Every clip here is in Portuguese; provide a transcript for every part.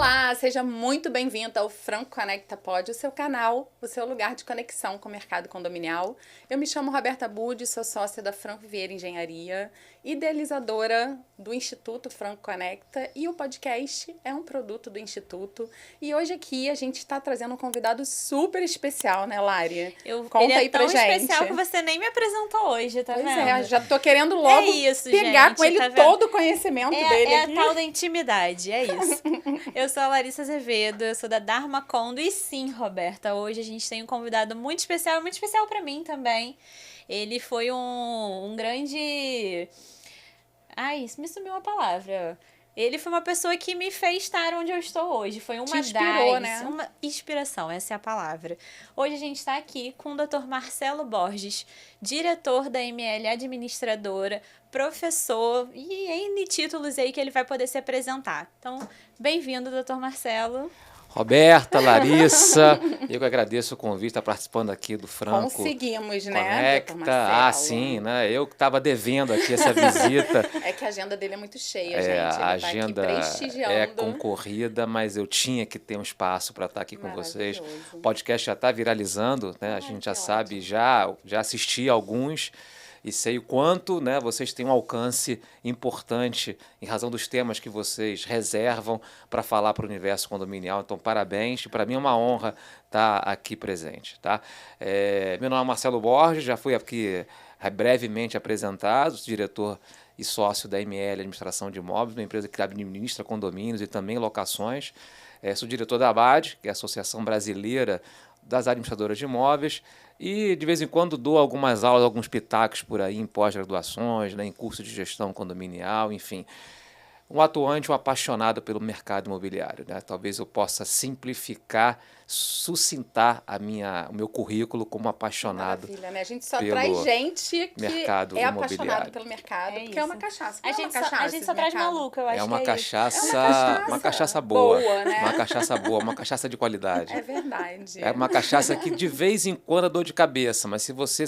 Olá, seja muito bem-vindo ao Franco Conecta Pod, o seu canal, o seu lugar de conexão com o mercado condominial. Eu me chamo Roberta Budi, sou sócia da Franco Vieira Engenharia, idealizadora do Instituto Franco Conecta, e o podcast é um produto do Instituto. E hoje aqui a gente está trazendo um convidado super especial, né, Lari? Conta aí pra gente. Ele é tão especial que você nem me apresentou hoje, tá vendo? Pois é, já tô querendo logo pegar gente, com ele tá todo o conhecimento dele aqui. aqui. É a tal da intimidade, é isso. Eu sou a Larissa Azevedo, eu sou da Dharma Condo e sim, Roberta, hoje a gente tem um convidado muito especial pra mim também. Ele foi um grande... Ai, me sumiu a palavra. Ele foi uma pessoa que me fez estar onde eu estou hoje. Foi uma uma inspiração, essa é a palavra. Hoje a gente está aqui com o Dr. Marcelo Borges, diretor da ML Administradora, professor e N títulos aí que ele vai poder se apresentar. Então, bem-vindo, Dr. Marcelo. Roberta, Larissa, eu que agradeço o convite, estar participando aqui do Franco. Conseguimos, né, Dr. Marcelo? Sim, né? Eu que estava devendo aqui essa visita. É que a agenda dele é muito cheia, gente. Ele a agenda tá aqui prestigiando. é concorrida, mas eu tinha que ter um espaço para estar aqui com vocês. O podcast já está viralizando, né? A gente já sabe, já assisti alguns. E sei o quanto, né, vocês têm um alcance importante em razão dos temas que vocês reservam para falar para o universo condominial. Então, parabéns. Para mim é uma honra estar aqui presente. Tá? Meu nome é Marcelo Borges, já fui aqui brevemente apresentado, diretor e sócio da ML Administração de Imóveis, uma empresa que administra condomínios e também locações. Sou diretor da ABAD, que é a Associação Brasileira das Administradoras de Imóveis, e de vez em quando dou algumas aulas, alguns pitacos por aí em pós-graduações, né, em curso de gestão condominial, enfim. Um atuante, um apaixonado pelo mercado imobiliário, né? Talvez eu possa simplificar, sucintar o meu currículo como apaixonado. Maravilha, né? A gente só traz gente que é apaixonado pelo mercado, porque é uma cachaça. A gente só traz maluco, eu acho que é uma cachaça boa, né? Uma cachaça boa, uma cachaça de qualidade. É verdade. É uma cachaça que de vez em quando dá dor de cabeça, mas se você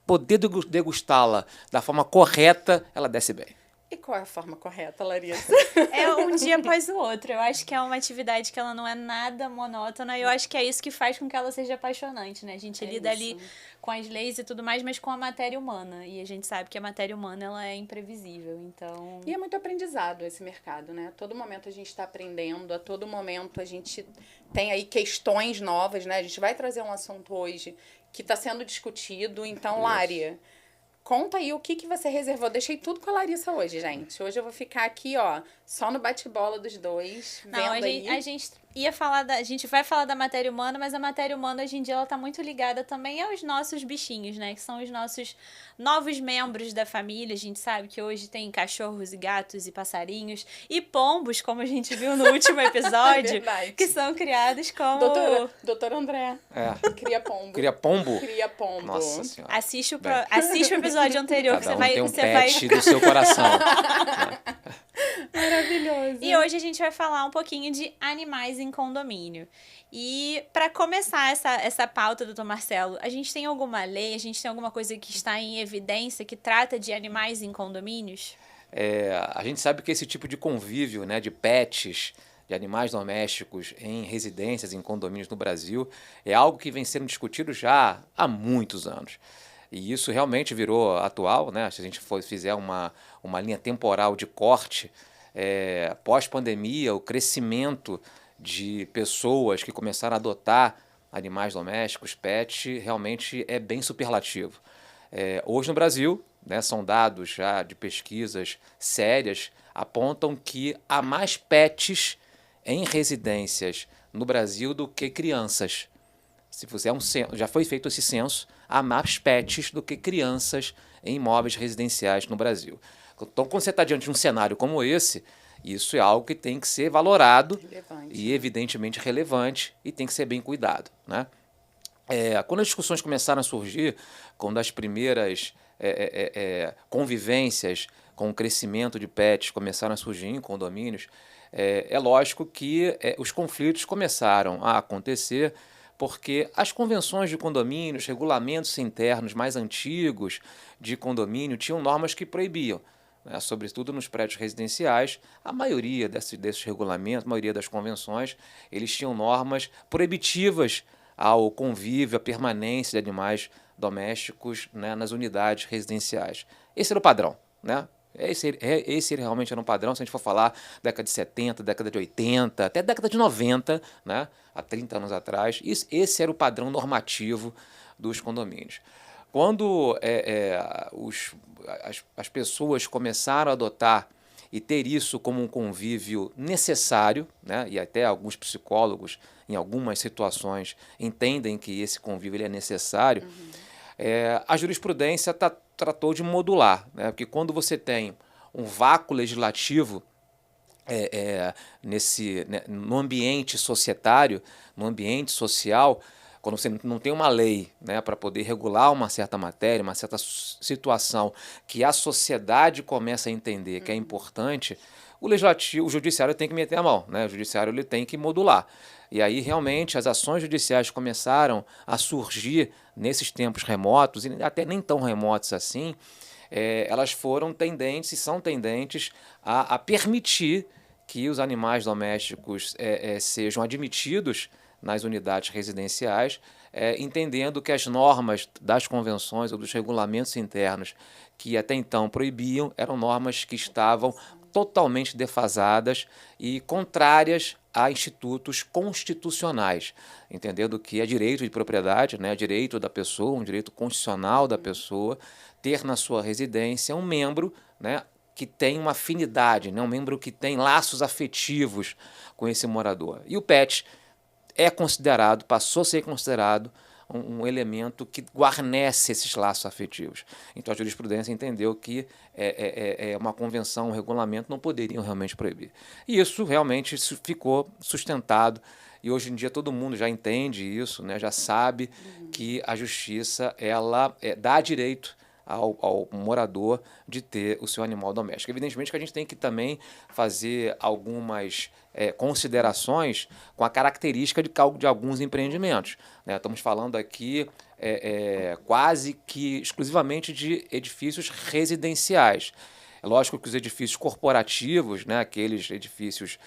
poder degustá-la da forma correta, ela desce bem. E qual é a forma correta, Larissa? É um dia após o outro. Eu acho que é uma atividade que ela não é nada monótona. E eu acho que é isso que faz com que ela seja apaixonante, né? A gente lida ali com as leis e tudo mais, mas com a matéria humana. E a gente sabe que a matéria humana, ela é imprevisível, então... E é muito aprendizado esse mercado, né? A todo momento a gente está aprendendo, a todo momento a gente tem aí questões novas, né? A gente vai trazer um assunto hoje que está sendo discutido. Então, Lari... Conta aí o que você reservou. Deixei tudo com a Larissa hoje, gente. Hoje eu vou ficar aqui, ó, só no bate-bola dos dois. Não, a gente ia falar a gente vai falar da matéria humana, mas a matéria humana hoje em dia ela tá muito ligada também aos nossos bichinhos, né? Que são os nossos novos membros da família. A gente sabe que hoje tem cachorros e gatos e passarinhos e pombos, como a gente viu no último episódio, que são criados como... Doutor André. Cria pombo. Cria pombo? Cria pombo. Nossa Senhora. Assiste o episódio anterior, que você vai... Tem um pet do seu coração. Maravilhoso. E hoje a gente vai falar um pouquinho de animais em condomínio. E para começar essa pauta, doutor Marcelo, a gente tem alguma lei, a gente tem alguma coisa que está em evidência que trata de animais em condomínios? A gente sabe que esse tipo de convívio, né, de pets, de animais domésticos em residências, em condomínios no Brasil, é algo que vem sendo discutido já há muitos anos. E isso realmente virou atual, né? Se a gente fizer uma linha temporal de corte, pós-pandemia, o crescimento de pessoas que começaram a adotar animais domésticos, pet, realmente é bem superlativo. Hoje no Brasil, né, são dados já de pesquisas sérias, apontam que há mais pets em residências no Brasil do que crianças. Se fizer já foi feito esse censo, há mais pets do que crianças em imóveis residenciais no Brasil. Então, quando você está diante de um cenário como esse, isso é algo que tem que ser valorado e evidentemente relevante e tem que ser bem cuidado, né? Quando as discussões começaram a surgir, quando as primeiras convivências com o crescimento de pets começaram a surgir em condomínios, é lógico que os conflitos começaram a acontecer porque as convenções de condomínios, regulamentos internos mais antigos de condomínio tinham normas que proibiam. né, sobretudo nos prédios residenciais, a maioria desses regulamentos, a maioria das convenções, eles tinham normas proibitivas ao convívio, à permanência de animais domésticos, né, nas unidades residenciais. Esse era o padrão, né? Esse realmente era um padrão, se a gente for falar década de 70, década de 80, até década de 90, né, há 30 anos atrás, esse era o padrão normativo dos condomínios. Quando as pessoas começaram a adotar e ter isso como um convívio necessário, né, e até alguns psicólogos, em algumas situações, entendem que esse convívio ele é necessário, a jurisprudência tratou de modular, né, porque quando você tem um vácuo legislativo no ambiente societário, no ambiente social, quando você não tem uma lei, né, para poder regular uma certa matéria, uma certa situação que a sociedade começa a entender que é importante, o judiciário tem que meter a mão, né? O judiciário ele tem que modular. E aí, realmente, as ações judiciais começaram a surgir nesses tempos remotos, e até nem tão remotos assim, elas foram tendentes e são tendentes a permitir que os animais domésticos sejam admitidos nas unidades residenciais, entendendo que as normas das convenções ou dos regulamentos internos que até então proibiam eram normas que estavam totalmente defasadas e contrárias a institutos constitucionais, entendendo que é direito de propriedade, né, direito da pessoa, um direito constitucional da pessoa, ter na sua residência um membro, né, que tem uma afinidade, né, um membro que tem laços afetivos com esse morador. E o pet passou a ser considerado um elemento que guarnece esses laços afetivos. Então a jurisprudência entendeu que uma convenção, um regulamento não poderiam realmente proibir. E isso realmente ficou sustentado e hoje em dia todo mundo já entende isso, né, já sabe que a justiça ela dá direito ao morador de ter o seu animal doméstico. Evidentemente que a gente tem que também fazer algumas considerações com a característica de alguns empreendimentos, né? Estamos falando aqui quase que exclusivamente de edifícios residenciais. É lógico que os edifícios corporativos, né, aqueles edifícios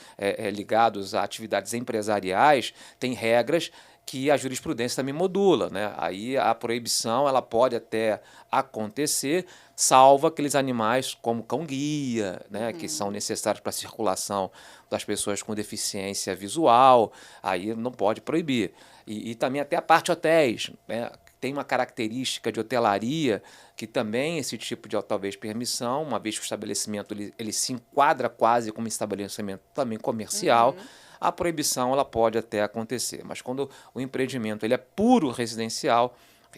ligados a atividades empresariais, têm regras que a jurisprudência também modula, né? Aí a proibição ela pode até acontecer, salvo aqueles animais como cão-guia, né, que são necessários para a circulação das pessoas com deficiência visual, aí não pode proibir. E também até a parte hotéis, né? Tem uma característica de hotelaria que também esse tipo de, talvez, permissão, uma vez que o estabelecimento ele se enquadra quase como estabelecimento também comercial, a proibição ela pode até acontecer. Mas quando o empreendimento ele é puro residencial,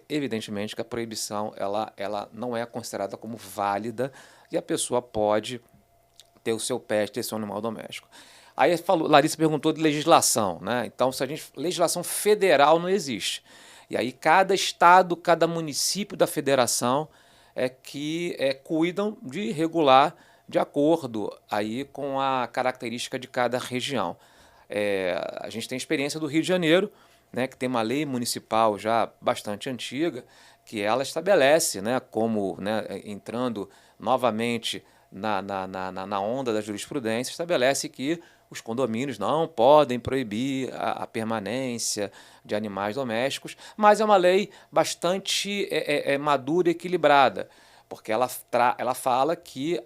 evidentemente que a proibição ela não é considerada como válida e a pessoa pode ter o seu pet, ter seu animal doméstico. Aí Larissa perguntou de legislação, né? Então, legislação federal não existe. E aí cada estado, cada município da federação cuidam de regular de acordo aí com a característica de cada região. A gente tem experiência do Rio de Janeiro, né, que tem uma lei municipal já bastante antiga, que ela estabelece, né, como, né, entrando novamente na onda da jurisprudência, estabelece que os condomínios não podem proibir a permanência de animais domésticos, mas é uma lei bastante madura e equilibrada, porque ela fala que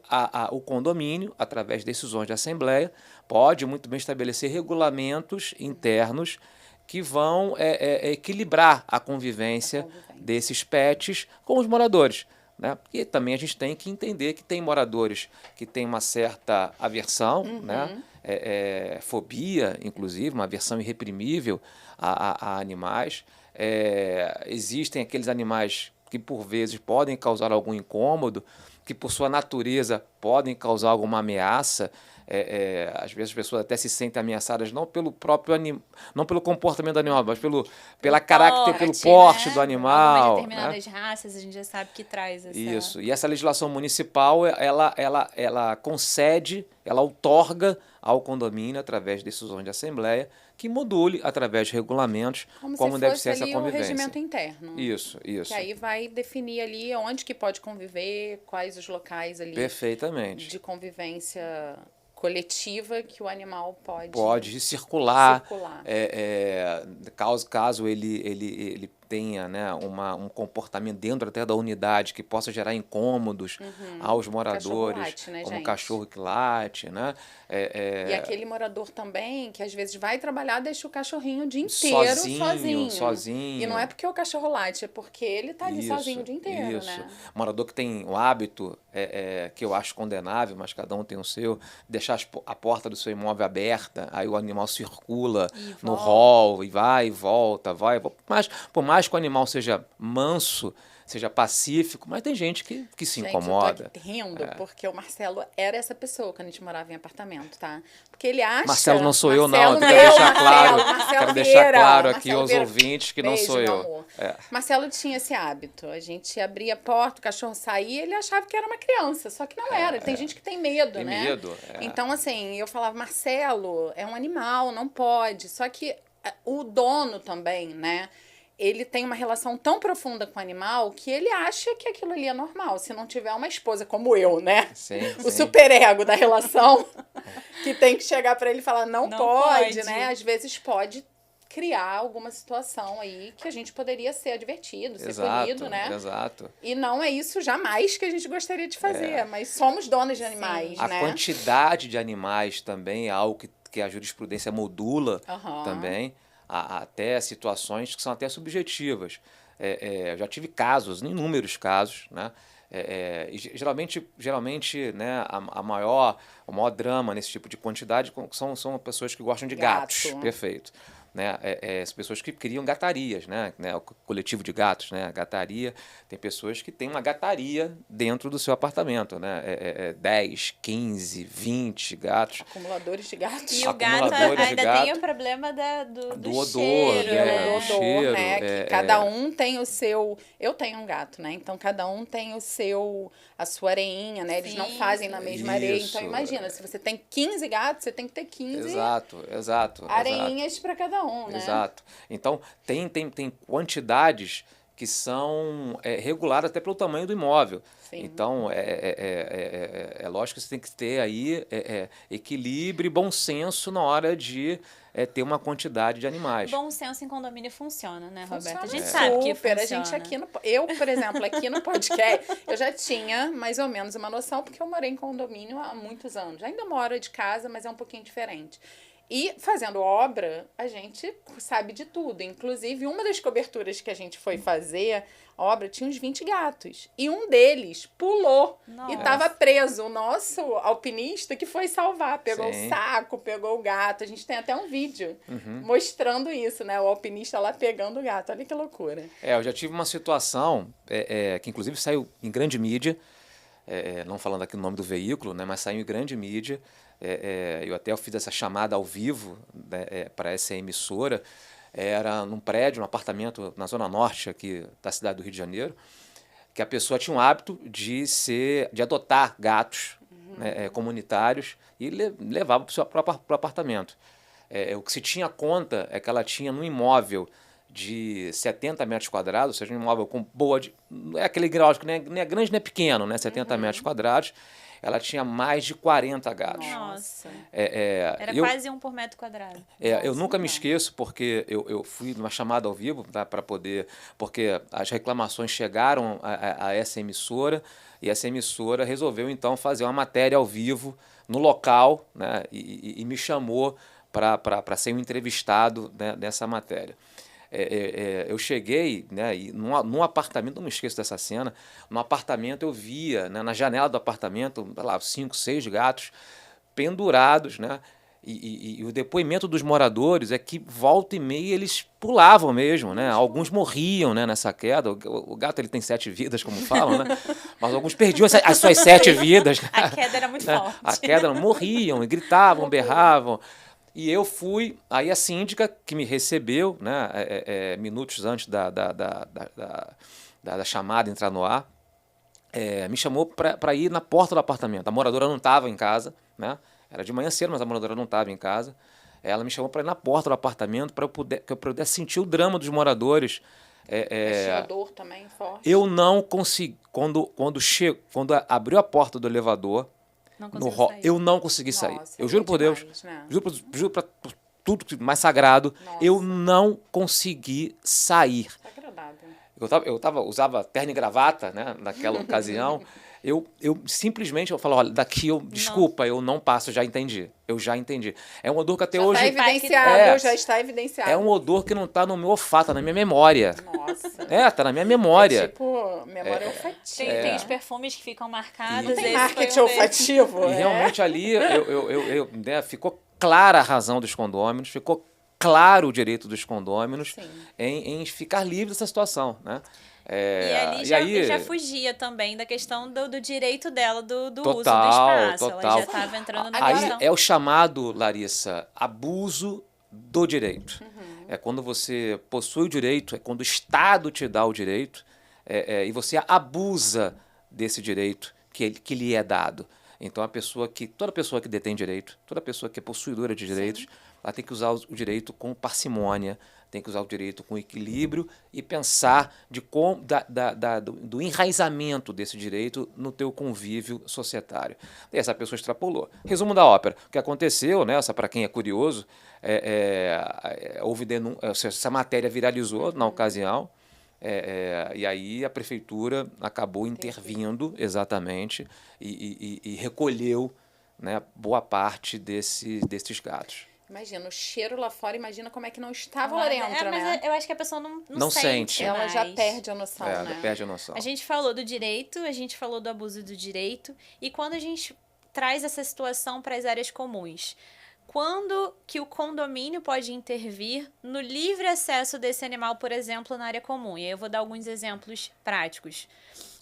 o condomínio, através de decisões de assembleia, pode muito bem estabelecer regulamentos internos que vão equilibrar a convivência desses pets com os moradores, né? Porque também a gente tem que entender que tem moradores que têm uma certa aversão, né? Fobia, inclusive, uma aversão irreprimível a animais. Existem aqueles animais que por vezes podem causar algum incômodo, que por sua natureza podem causar alguma ameaça. Às vezes as pessoas até se sentem ameaçadas não pelo próprio não pelo comportamento do animal, mas pelo porte, né, do animal. Algumas determinadas raças a gente já sabe que traz essa... Isso. E essa legislação municipal, ela concede, ela outorga ao condomínio, através de decisões de assembleia, que module, através de regulamentos, como deve ser essa ali convivência. o regimento interno. Isso. Que aí vai definir ali onde que pode conviver, quais os locais ali Perfeitamente. de convivência coletiva que o animal pode circular. Caso ele tenha, né, um comportamento dentro até da unidade que possa gerar incômodos aos moradores, late, né, como gente? cachorro que late, né? E aquele morador também que às vezes vai trabalhar, deixa o cachorrinho o dia inteiro sozinho. E não é porque o cachorro late, é porque ele tá ali sozinho o dia inteiro, né? Morador que tem o hábito, que eu acho condenável, mas cada um tem o seu, deixar a porta do seu imóvel aberta, aí o animal circula no hall e vai e volta, Mas por mais que o animal seja manso, seja pacífico, mas tem gente que se incomoda. Eu tô aqui rindo, porque o Marcelo era essa pessoa quando a gente morava em apartamento, tá? Porque ele acha... Marcelo não sou eu, não. Quero deixar claro aqui aos ouvintes que não sou eu. Marcelo tinha esse hábito. A gente abria a porta, o cachorro saía, ele achava que era uma criança, só que não era. Tem gente que tem medo, né? Tem medo. Então, assim, eu falava, Marcelo, é um animal, não pode. Só que o dono também, né? Ele tem uma relação tão profunda com o animal que ele acha que aquilo ali é normal. Se não tiver uma esposa como eu, né? Sim. O superego da relação, que tem que chegar para ele e falar, não pode, né? Às vezes pode criar alguma situação aí que a gente poderia ser advertido, ser punido, né? Exato. E não é isso jamais que a gente gostaria de fazer, mas somos donos de animais, né? A quantidade de animais também é algo que a jurisprudência modula também. Até situações que são até subjetivas. Eu já tive casos, inúmeros casos, né? E geralmente, né, o maior drama nesse tipo de quantidade são pessoas que gostam de gatos. Perfeito. Né, as pessoas que criam gatarias, né, o coletivo de gatos, né, a gataria, tem pessoas que têm uma gataria dentro do seu apartamento, né, 10, 15, 20 gatos. Acumuladores de gatos. E o gato ainda tem o problema do odor, cheiro, né? Do odor, né, que cada um tem o seu... Eu tenho um gato, né, então cada um tem a sua areinha, né, eles não fazem na mesma areia, então imagina, se você tem 15 gatos, você tem que ter 15 areinhas para cada um. Né? Exato. Então, tem quantidades que são reguladas até pelo tamanho do imóvel. Sim. Então, é lógico que você tem que ter aí equilíbrio e bom senso na hora de ter uma quantidade de animais. Bom senso em condomínio funciona, né, Roberta? A gente sabe que funciona. A gente aqui eu, por exemplo, aqui no podcast, eu já tinha mais ou menos uma noção, porque eu morei em condomínio há muitos anos. Ainda moro de casa, mas é um pouquinho diferente. E fazendo obra, a gente sabe de tudo. Inclusive, uma das coberturas que a gente foi fazer, a obra tinha uns 20 gatos. E um deles pulou. Nossa. E estava preso. O nosso alpinista que foi salvar. Pegou o saco, pegou o gato. A gente tem até um vídeo mostrando isso, né? O alpinista lá pegando o gato. Olha que loucura. Eu já tive uma situação que inclusive saiu em grande mídia. Não falando aqui o nome do veículo, né? Mas saiu em grande mídia. Eu até fiz essa chamada ao vivo, né, para essa emissora. Era num prédio, num apartamento na zona norte aqui da cidade do Rio de Janeiro, que a pessoa tinha um hábito de adotar gatos né, comunitários e levava para o apartamento. O que se tinha conta é que ela tinha num imóvel de 70 metros quadrados, ou seja, um imóvel com boa... É aquele grau que nem é grande nem é pequeno, né? 70 metros quadrados. Ela tinha mais de 40 gatos. Nossa. Era quase um por metro quadrado. Eu nunca me esqueço, porque eu fui numa chamada ao vivo, tá, para poder... Porque as reclamações chegaram a essa emissora, e essa emissora resolveu, então, fazer uma matéria ao vivo no local, né, e me chamou para ser um entrevistado, né, nessa matéria. Eu cheguei, né, e num apartamento, não me esqueço dessa cena, no apartamento eu via, né, na janela do apartamento, lá, 5, 6 gatos pendurados, né, e o depoimento dos moradores é que volta e meia eles pulavam mesmo, né, alguns morriam, né, nessa queda, o gato ele tem 7 vidas, como falam, né, mas alguns perdiam as suas 7 vidas. Né? A queda era muito forte. A queda, morriam, e gritavam, berravam. E eu fui, aí a síndica que me recebeu, né, minutos antes da chamada entrar no ar, me chamou para ir na porta do apartamento. A moradora não estava em casa, né, era de manhã cedo, mas a moradora não estava em casa. Ela me chamou para ir na porta do apartamento para que eu pudesse sentir o drama dos moradores. Odor também forte. Eu não consegui, quando abriu a porta do elevador, Não conseguiu sair. eu não consegui sair. Nossa, Eu juro por Deus, demais, né? juro por tudo mais sagrado, Nossa. eu não consegui sair. Agradável. Usava terno e gravata, né, naquela ocasião. Eu simplesmente eu falo, olha, daqui desculpa, eu não passo, eu já entendi. É um odor que até hoje... Já está evidenciado. É um odor que não está no meu olfato, tá na minha memória. Nossa. Tá na minha memória. É tipo memória olfativa. Tem os perfumes que ficam marcados. Não tem esse marketing foi um deles. olfativo. E realmente ali né, ficou clara a razão dos condôminos, ficou claro o direito dos condôminos em ficar livre dessa situação, né? E ali já fugia também da questão do direito dela, do uso do espaço. Ela já estava entrando na questão. É o chamado, Larissa, abuso do direito. É quando você possui o direito, é quando o Estado te dá o direito e você abusa desse direito que lhe é dado. Então, toda pessoa que detém direito, toda pessoa que é possuidora de direitos, ela tem que usar o direito com parcimônia, tem que usar o direito com equilíbrio e pensar do enraizamento desse direito no teu convívio societário. E essa pessoa extrapolou. Resumo da ópera. O que aconteceu, né, para quem é curioso, houve essa matéria viralizou na ocasião, e aí a prefeitura acabou intervindo exatamente e recolheu, né, boa parte desses gatos. Imagina, o cheiro lá fora, imagina como é que não estava lá dentro, mas né? eu acho que a pessoa não sente. Ela mais. já perde a noção, né? Ela perde a noção. A gente falou do direito, a gente falou do abuso do direito, e quando a gente traz essa situação para as áreas comuns, quando que o condomínio pode intervir no livre acesso desse animal, por exemplo, na área comum? E aí eu vou dar alguns exemplos práticos.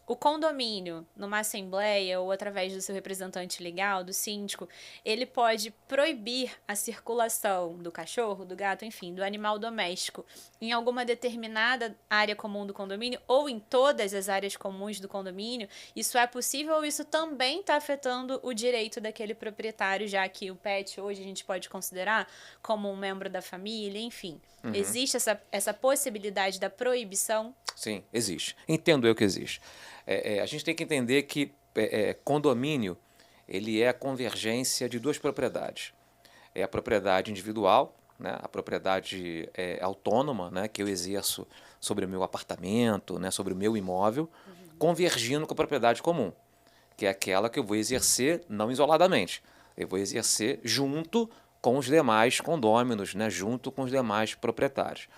O condomínio, numa assembleia ou através do seu representante legal, do síndico, ele pode proibir a circulação do cachorro, do gato, enfim, do animal doméstico em alguma determinada área comum do condomínio ou em todas as áreas comuns do condomínio. Isso é possível ou isso também está afetando o direito daquele proprietário, já que o pet hoje a gente pode considerar como um membro da família, enfim. Existe essa possibilidade da proibição? Sim, existe. Entendo eu que existe. A gente tem que entender que condomínio ele é a convergência de duas propriedades. É a propriedade individual, né, a propriedade autônoma, né, que eu exerço sobre o meu apartamento, né, sobre o meu imóvel, convergindo com a propriedade comum, que é aquela que eu vou exercer não isoladamente. Eu vou exercer junto com os demais condôminos, né, junto com os demais proprietários.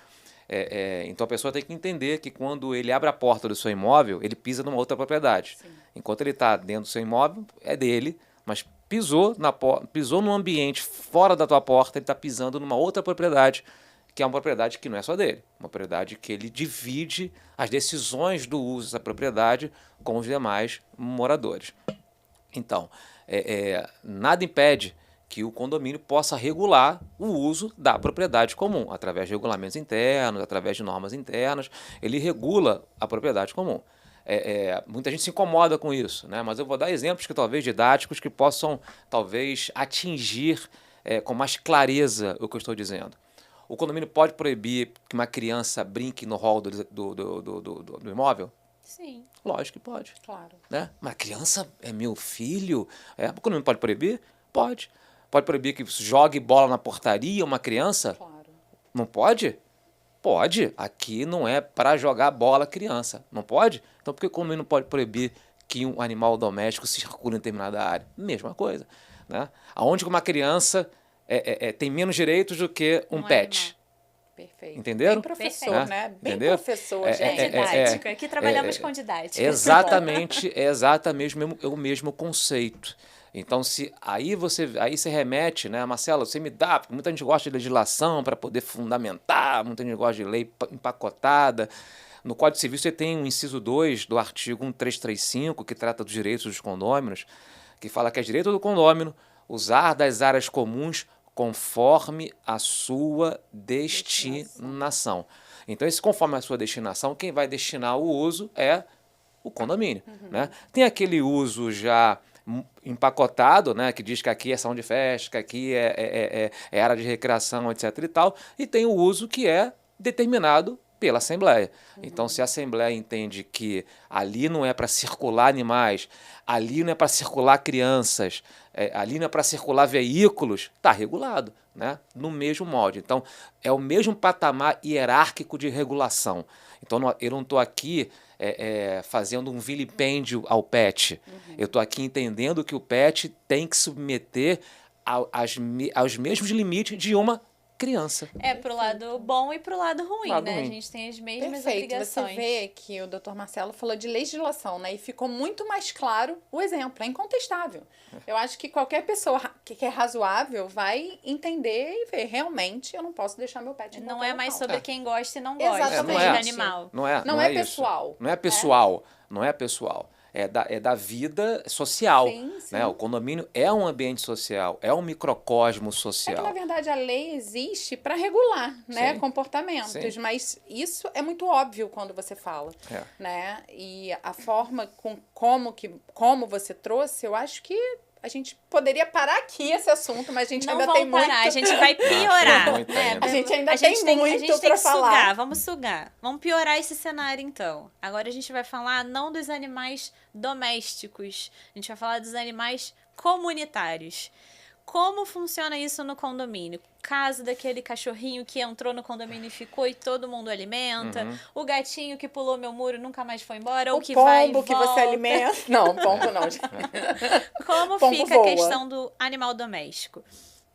Então a pessoa tem que entender que quando ele abre a porta do seu imóvel, ele pisa numa outra propriedade. Sim. Enquanto ele está dentro do seu imóvel, é dele, mas pisou num ambiente fora da tua porta, ele está pisando numa outra propriedade, que é uma propriedade que não é só dele, uma propriedade que ele divide as decisões do uso dessa propriedade com os demais moradores. Então, nada impede que o condomínio possa regular o uso da propriedade comum, através de regulamentos internos, através de normas internas, ele regula a propriedade comum. Muita gente se incomoda com isso, né? Mas eu vou dar exemplos que talvez didáticos que possam talvez atingir com mais clareza o que eu estou dizendo. O condomínio pode proibir que uma criança brinque no hall do imóvel? Sim. Lógico que pode. Claro. Né? Uma criança é meu filho? O condomínio pode proibir? Pode. Pode proibir que jogue bola na portaria uma criança? Claro. Não pode? Pode. Aqui não é para jogar bola criança. Não pode? Então por que o condomínio não pode proibir que um animal doméstico circule em determinada área? Mesma coisa. Né? Aonde uma criança tem menos direitos do que um pet. Animal. Perfeito. Entenderam? Bem professor, né? Bem Entendeu? professor, gente. Didática. Aqui trabalhamos com didática. Exatamente o mesmo conceito. Então, aí você remete, né, Marcelo, você me dá, porque muita gente gosta de legislação para poder fundamentar, muita gente gosta de lei empacotada. No Código Civil você tem o inciso 2 do artigo 1335, que trata dos direitos dos condôminos, que fala que é direito do condômino usar das áreas comuns conforme a sua destinação. Então, conforme a sua destinação, quem vai destinar o uso é o condomínio. Né? Tem aquele uso já empacotado, né, que diz que aqui é salão de festa, que aqui é área de recreação, etc. e tal, e tem o uso que é determinado pela Assembleia. Então, se a Assembleia entende que ali não é para circular animais, ali não é para circular crianças, ali não é para circular veículos, está regulado, né? No mesmo molde. Então, é o mesmo patamar hierárquico de regulação. Então, eu não estou aqui fazendo um vilipêndio ao pet. Eu estou aqui entendendo que o pet tem que submeter aos mesmos limites de uma criança. Pro lado bom e pro lado ruim, Lado né? ruim. A gente tem as mesmas Perfeito. obrigações. Você vê que o Dr. Marcelo falou de legislação, né? E ficou muito mais claro o exemplo. É incontestável. Eu acho que qualquer pessoa que é razoável vai entender e ver. Realmente, eu não posso deixar meu pet em Não qualquer é mais local. sobre quem gosta e não gosta Exatamente. de animal. Não é Não é isso. pessoal. Não é pessoal. Não é pessoal. É da vida social. Sim, sim. Né? O condomínio é um ambiente social, é um microcosmo É que, social. na verdade, a lei existe para regular, né, Sim. comportamentos, Sim. mas isso é muito óbvio quando você fala, É. né? E a forma como você trouxe, eu acho que a gente poderia parar aqui esse assunto, mas a gente Não ainda tem vamos parar, muito. a gente vai piorar. muito né? ainda. A gente ainda A gente tem a muito gente tem pra que falar. sugar, vamos sugar. Vamos piorar esse cenário, então. Agora a gente vai falar não dos animais domésticos, a gente vai falar dos animais comunitários. Como funciona isso no condomínio? Caso daquele cachorrinho que entrou no condomínio e ficou e todo mundo alimenta. O gatinho que pulou meu muro e nunca mais foi embora. O ou que vai e pombo que volta. você alimenta. Não, pombo não. gente. Como Pombo fica voa. a questão do animal doméstico?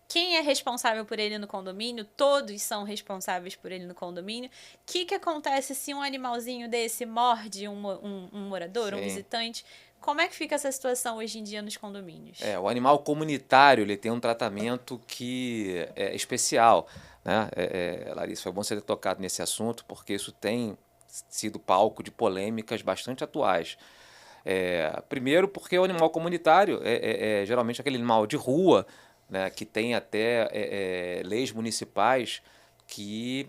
Quem é responsável por ele no condomínio? Todos são responsáveis por ele no condomínio. O que acontece se um animalzinho desse morde um morador, um Sim. visitante? Como é que fica essa situação hoje em dia nos condomínios? O animal comunitário ele tem um tratamento que é especial. Né? Larissa, foi bom você ter tocado nesse assunto, porque isso tem sido palco de polêmicas bastante atuais. Primeiro porque o animal comunitário é geralmente aquele animal de rua, né, que tem até leis municipais que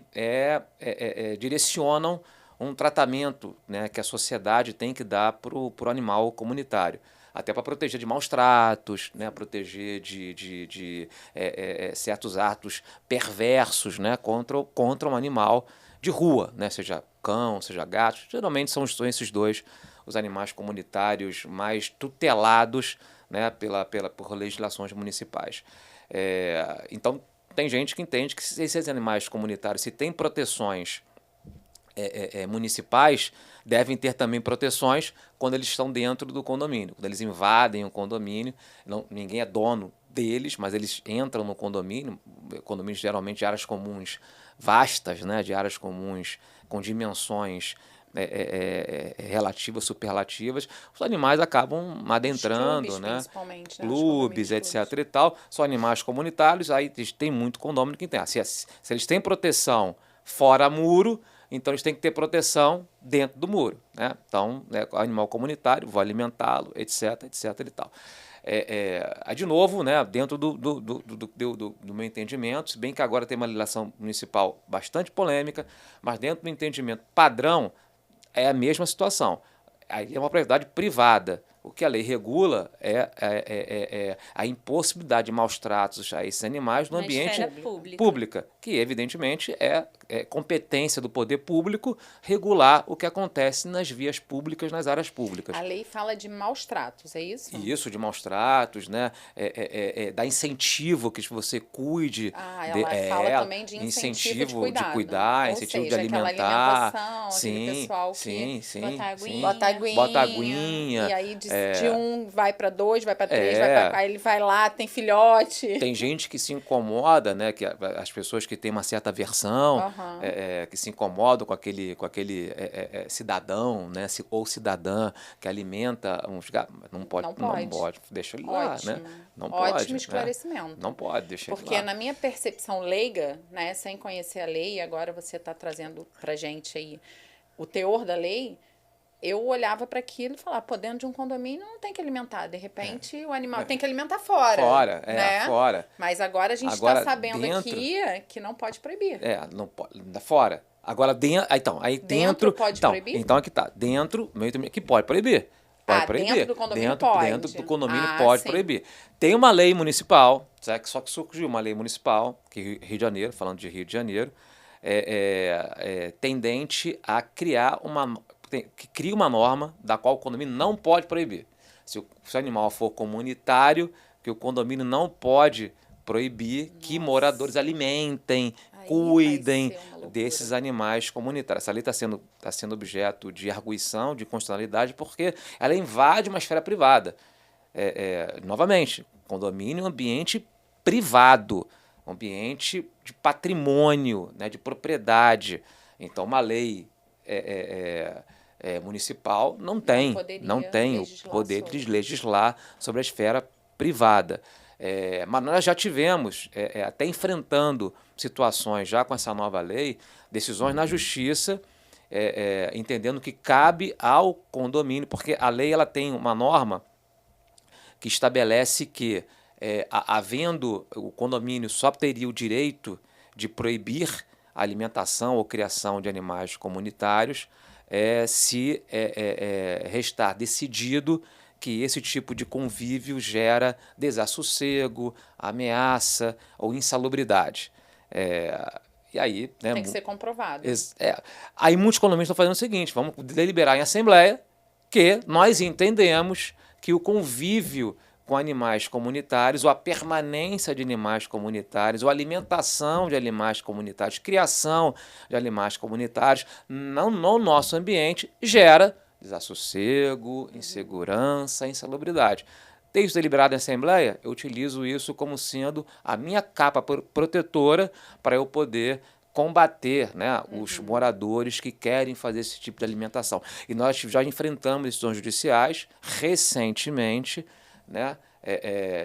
direcionam um tratamento, né, que a sociedade tem que dar para o animal comunitário. Até para proteger de maus tratos, né, proteger de certos atos perversos, né, contra um animal de rua, né, seja cão, seja gato. Geralmente são esses dois os animais comunitários mais tutelados, né, por legislações municipais. Então, tem gente que entende que se esses animais comunitários, se têm proteções municipais, devem ter também proteções quando eles estão dentro do condomínio. Quando eles invadem o condomínio, ninguém é dono deles, mas eles entram no condomínio, condomínios geralmente de áreas comuns vastas, né, de áreas comuns com dimensões relativas, superlativas, os animais acabam adentrando, Clubes, né? principalmente, né? Clubes, etc. e tal, são animais comunitários, aí tem muito condomínio que tem. Se eles têm proteção fora muro, então eles têm que ter proteção dentro do muro, né? Então, animal comunitário, vou alimentá-lo, etc, etc e tal. De novo, né, dentro do meu entendimento, se bem que agora tem uma legislação municipal bastante polêmica, mas dentro do entendimento padrão é a mesma situação. Aí é uma propriedade privada. O que a lei regula é a impossibilidade de maus tratos a esses animais no Na ambiente esfera pública. pública, que evidentemente é competência do poder público regular o que acontece nas vias públicas, nas áreas públicas. A lei fala de maus tratos, é isso? Isso, de maus tratos, né? Dá incentivo que você cuide. Ela fala também de incentivo de cuidado. cuidar, Ou incentivo seja, de alimentar. aquela alimentação, Sim, aquele pessoal que sim. Bota aguinha. Bota aguinha. E aí de um vai para 2, vai para 3, vai para 4, aí ele vai lá, tem filhote. Tem gente que se incomoda, né? Que as pessoas que têm uma certa aversão, que se incomodam com aquele cidadão, né? Ou cidadã que alimenta uns gatos. Não pode, deixa ele lá, né? Não pode. Ótimo esclarecimento. Né? Não pode, deixa ele lá. Porque na minha percepção leiga, né, sem conhecer a lei, agora você está trazendo pra gente aí o teor da lei, eu olhava para aquilo e falava, dentro de um condomínio não tem que alimentar. De repente, o animal tem que alimentar fora. Né? Fora. Mas agora a gente está sabendo dentro, aqui que não pode proibir. Não pode, fora. Agora, dentro pode proibir? Então aqui tá, dentro, que pode proibir. Pode proibir. Dentro do condomínio pode. Dentro do condomínio pode proibir. Tem uma lei municipal, só que surgiu uma lei municipal, que Rio de Janeiro, falando de Rio de Janeiro, tendente a criar que cria uma norma da qual o condomínio não pode proibir. Se o animal for comunitário, que o condomínio não pode proibir que moradores alimentem, cuidem desses animais comunitários. Essa lei está sendo objeto de arguição, de constitucionalidade, porque ela invade uma esfera privada. Novamente, condomínio é um ambiente privado, um ambiente de patrimônio, né, de propriedade. Então, uma lei municipal não tem o poder de legislar sobre a esfera privada. Mas nós já tivemos, até enfrentando situações já com essa nova lei, decisões na justiça, entendendo que cabe ao condomínio, porque a lei ela tem uma norma que estabelece que, havendo o condomínio só teria o direito de proibir a alimentação ou criação de animais comunitários se restar decidido que esse tipo de convívio gera desassossego, ameaça ou insalubridade. E aí, né, tem que ser comprovado. Aí muitos condomínios estão fazendo o seguinte: vamos deliberar em assembleia que nós entendemos que o convívio com animais comunitários, ou a permanência de animais comunitários, ou a alimentação de animais comunitários, criação de animais comunitários no nosso ambiente gera desassossego, insegurança, insalubridade. Tem isso deliberado em assembleia? Eu utilizo isso como sendo a minha capa protetora para eu poder combater, né, os moradores que querem fazer esse tipo de alimentação. E nós já enfrentamos decisões judiciais recentemente, né,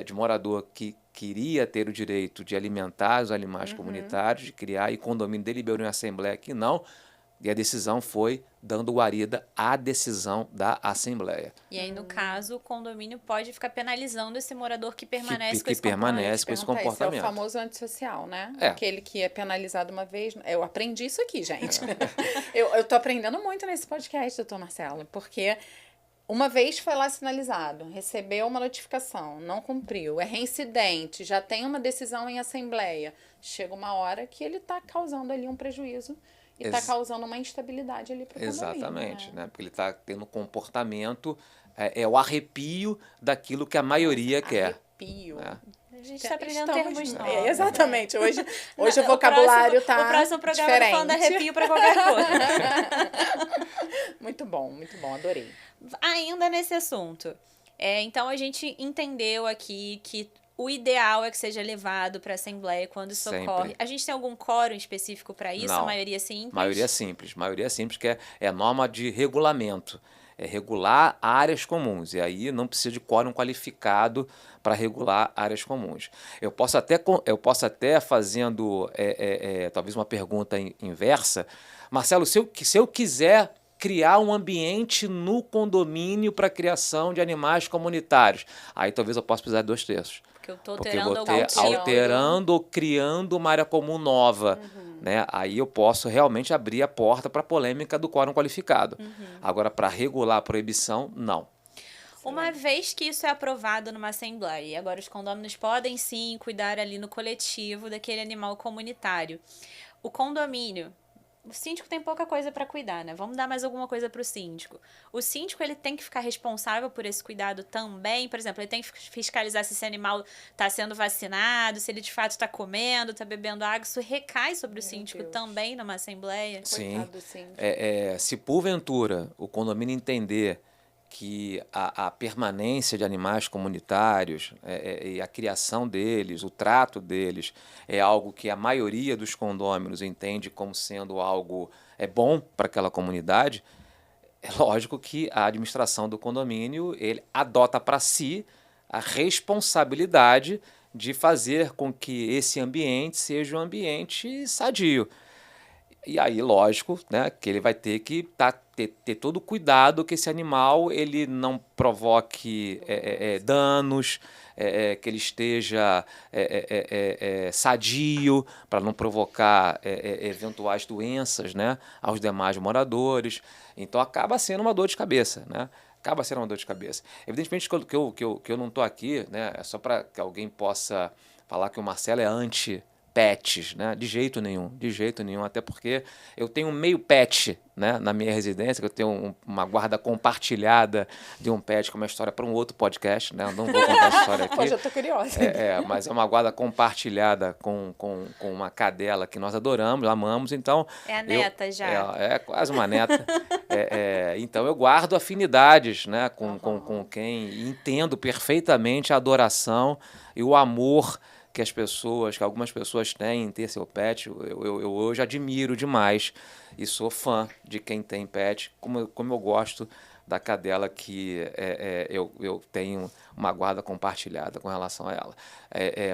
de morador que queria ter o direito de alimentar os animais comunitários, de criar, e condomínio deliberou em assembleia que não. E a decisão foi dando guarida à decisão da Assembleia. E aí, no caso, o condomínio pode ficar penalizando esse morador que permanece com esse comportamento. Esse é o famoso antissocial, né? Aquele que é penalizado uma vez. Eu aprendi isso aqui, gente. Eu tô aprendendo muito nesse podcast, doutor Marcelo, porque uma vez foi lá sinalizado, recebeu uma notificação, não cumpriu, é reincidente, já tem uma decisão em Assembleia. Chega uma hora que ele está causando ali um prejuízo. E está causando uma instabilidade ali para o condomínio. Exatamente, né? Porque ele está tendo comportamento, o arrepio daquilo que a maioria quer. Arrepio. Né? A gente está aprendendo termos novos. Exatamente. Hoje o vocabulário está O próximo programa diferente. tá falando arrepio para qualquer coisa. Muito bom, adorei. Ainda nesse assunto. Então, a gente entendeu aqui que o ideal é que seja levado para a Assembleia quando isso ocorre. A gente tem algum quórum específico para isso? Não. A maioria simples? Maioria simples, que é norma de regulamento. É regular áreas comuns. E aí não precisa de quórum qualificado para regular áreas comuns. Eu posso até fazendo talvez uma pergunta inversa. Marcelo, se eu quiser criar um ambiente no condomínio para a criação de animais comunitários, aí talvez eu possa precisar de 2/3. Porque eu vou ter alterando ou criando uma área comum nova. Né? Aí eu posso realmente abrir a porta para a polêmica do quórum qualificado. Agora, para regular a proibição, não. Uma vez que isso é aprovado numa assembleia, e agora os condôminos podem sim cuidar ali no coletivo daquele animal comunitário. O condomínio, o síndico tem pouca coisa para cuidar, né? Vamos dar mais alguma coisa para o síndico. O síndico, ele tem que ficar responsável por esse cuidado também. Por exemplo, ele tem que fiscalizar se esse animal está sendo vacinado, se ele de fato está comendo, está bebendo água. Isso recai sobre o síndico também numa assembleia. Sim. Se porventura o condomínio entender que a permanência de animais comunitários e a criação deles, o trato deles, é algo que a maioria dos condôminos entende como sendo algo bom para aquela comunidade, é lógico que a administração do condomínio ele adota para si a responsabilidade de fazer com que esse ambiente seja um ambiente sadio. E aí, lógico, né, que ele vai ter que ter todo o cuidado que esse animal ele não provoque danos, que ele esteja sadio para não provocar eventuais doenças, né, aos demais moradores. Então, acaba sendo uma dor de cabeça, né? acaba sendo uma dor de cabeça. Evidentemente que eu não estou aqui, né, é só para que alguém possa falar que o Marcelo é anti-pets, né? De jeito nenhum, até porque eu tenho um meio pet, né, na minha residência, que eu tenho uma guarda compartilhada de um pet, que é uma história para um outro podcast, né? Eu não vou contar a história aqui. Pô, já tô curiosa. Mas é uma guarda compartilhada com uma cadela que nós adoramos, amamos, então... É a neta já. É quase uma neta. Então eu guardo afinidades, né, com quem entendo perfeitamente a adoração e o amor que algumas pessoas têm em ter seu pet. Eu hoje admiro demais e sou fã de quem tem pet, como eu gosto da cadela que eu tenho uma guarda compartilhada com relação a ela.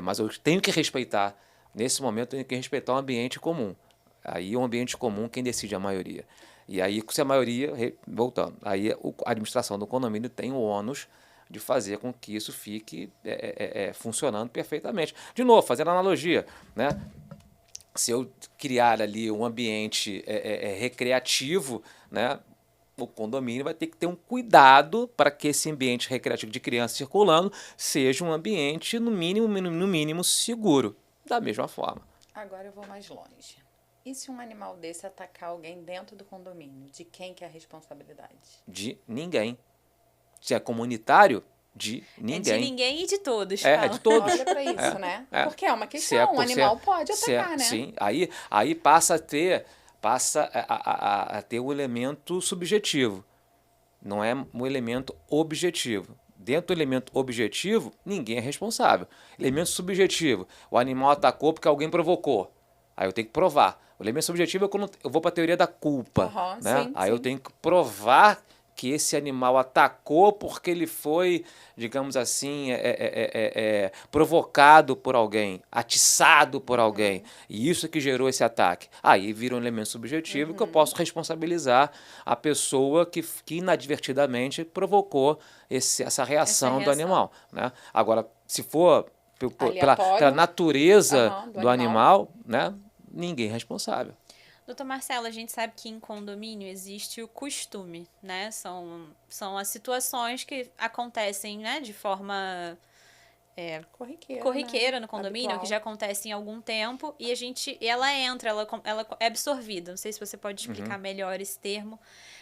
Mas eu tenho que respeitar, nesse momento, eu tenho que respeitar o ambiente comum. Aí o ambiente comum, quem decide é a maioria. E aí, se a maioria, voltando, aí a administração do condomínio tem o ônus de fazer com que isso fique funcionando perfeitamente. De novo, fazendo analogia, né? Se eu criar ali um ambiente recreativo, né, o condomínio vai ter que ter um cuidado para que esse ambiente recreativo de criança circulando seja um ambiente, no mínimo, seguro. Da mesma forma. Agora eu vou mais longe. E se um animal desse atacar alguém dentro do condomínio? De quem que é a responsabilidade? De ninguém. Se é comunitário, de ninguém. É de ninguém e de todos. De todos. Olha pra isso, né? Porque é uma questão, um animal pode atacar, né? Sim, aí passa a ter o elemento subjetivo. Não é um elemento objetivo. Dentro do elemento objetivo, ninguém é responsável. Elemento subjetivo, o animal atacou porque alguém provocou. Aí eu tenho que provar. O elemento subjetivo é quando eu vou para a teoria da culpa. Né? Aí eu tenho que provar que esse animal atacou porque ele foi, digamos assim, provocado por alguém, atiçado por alguém. E isso que gerou esse ataque. Aí vira um elemento subjetivo que eu posso responsabilizar a pessoa que inadvertidamente provocou essa reação do animal. Né? Agora, se for pela natureza do animal, né, ninguém é responsável. Doutor Marcelo, a gente sabe que em condomínio existe o costume, né? São as situações que acontecem, né, de forma corriqueira, né, no condomínio, habitual, que já acontecem há algum tempo, e ela entra, ela é absorvida. Não sei se você pode explicar melhor esse termo.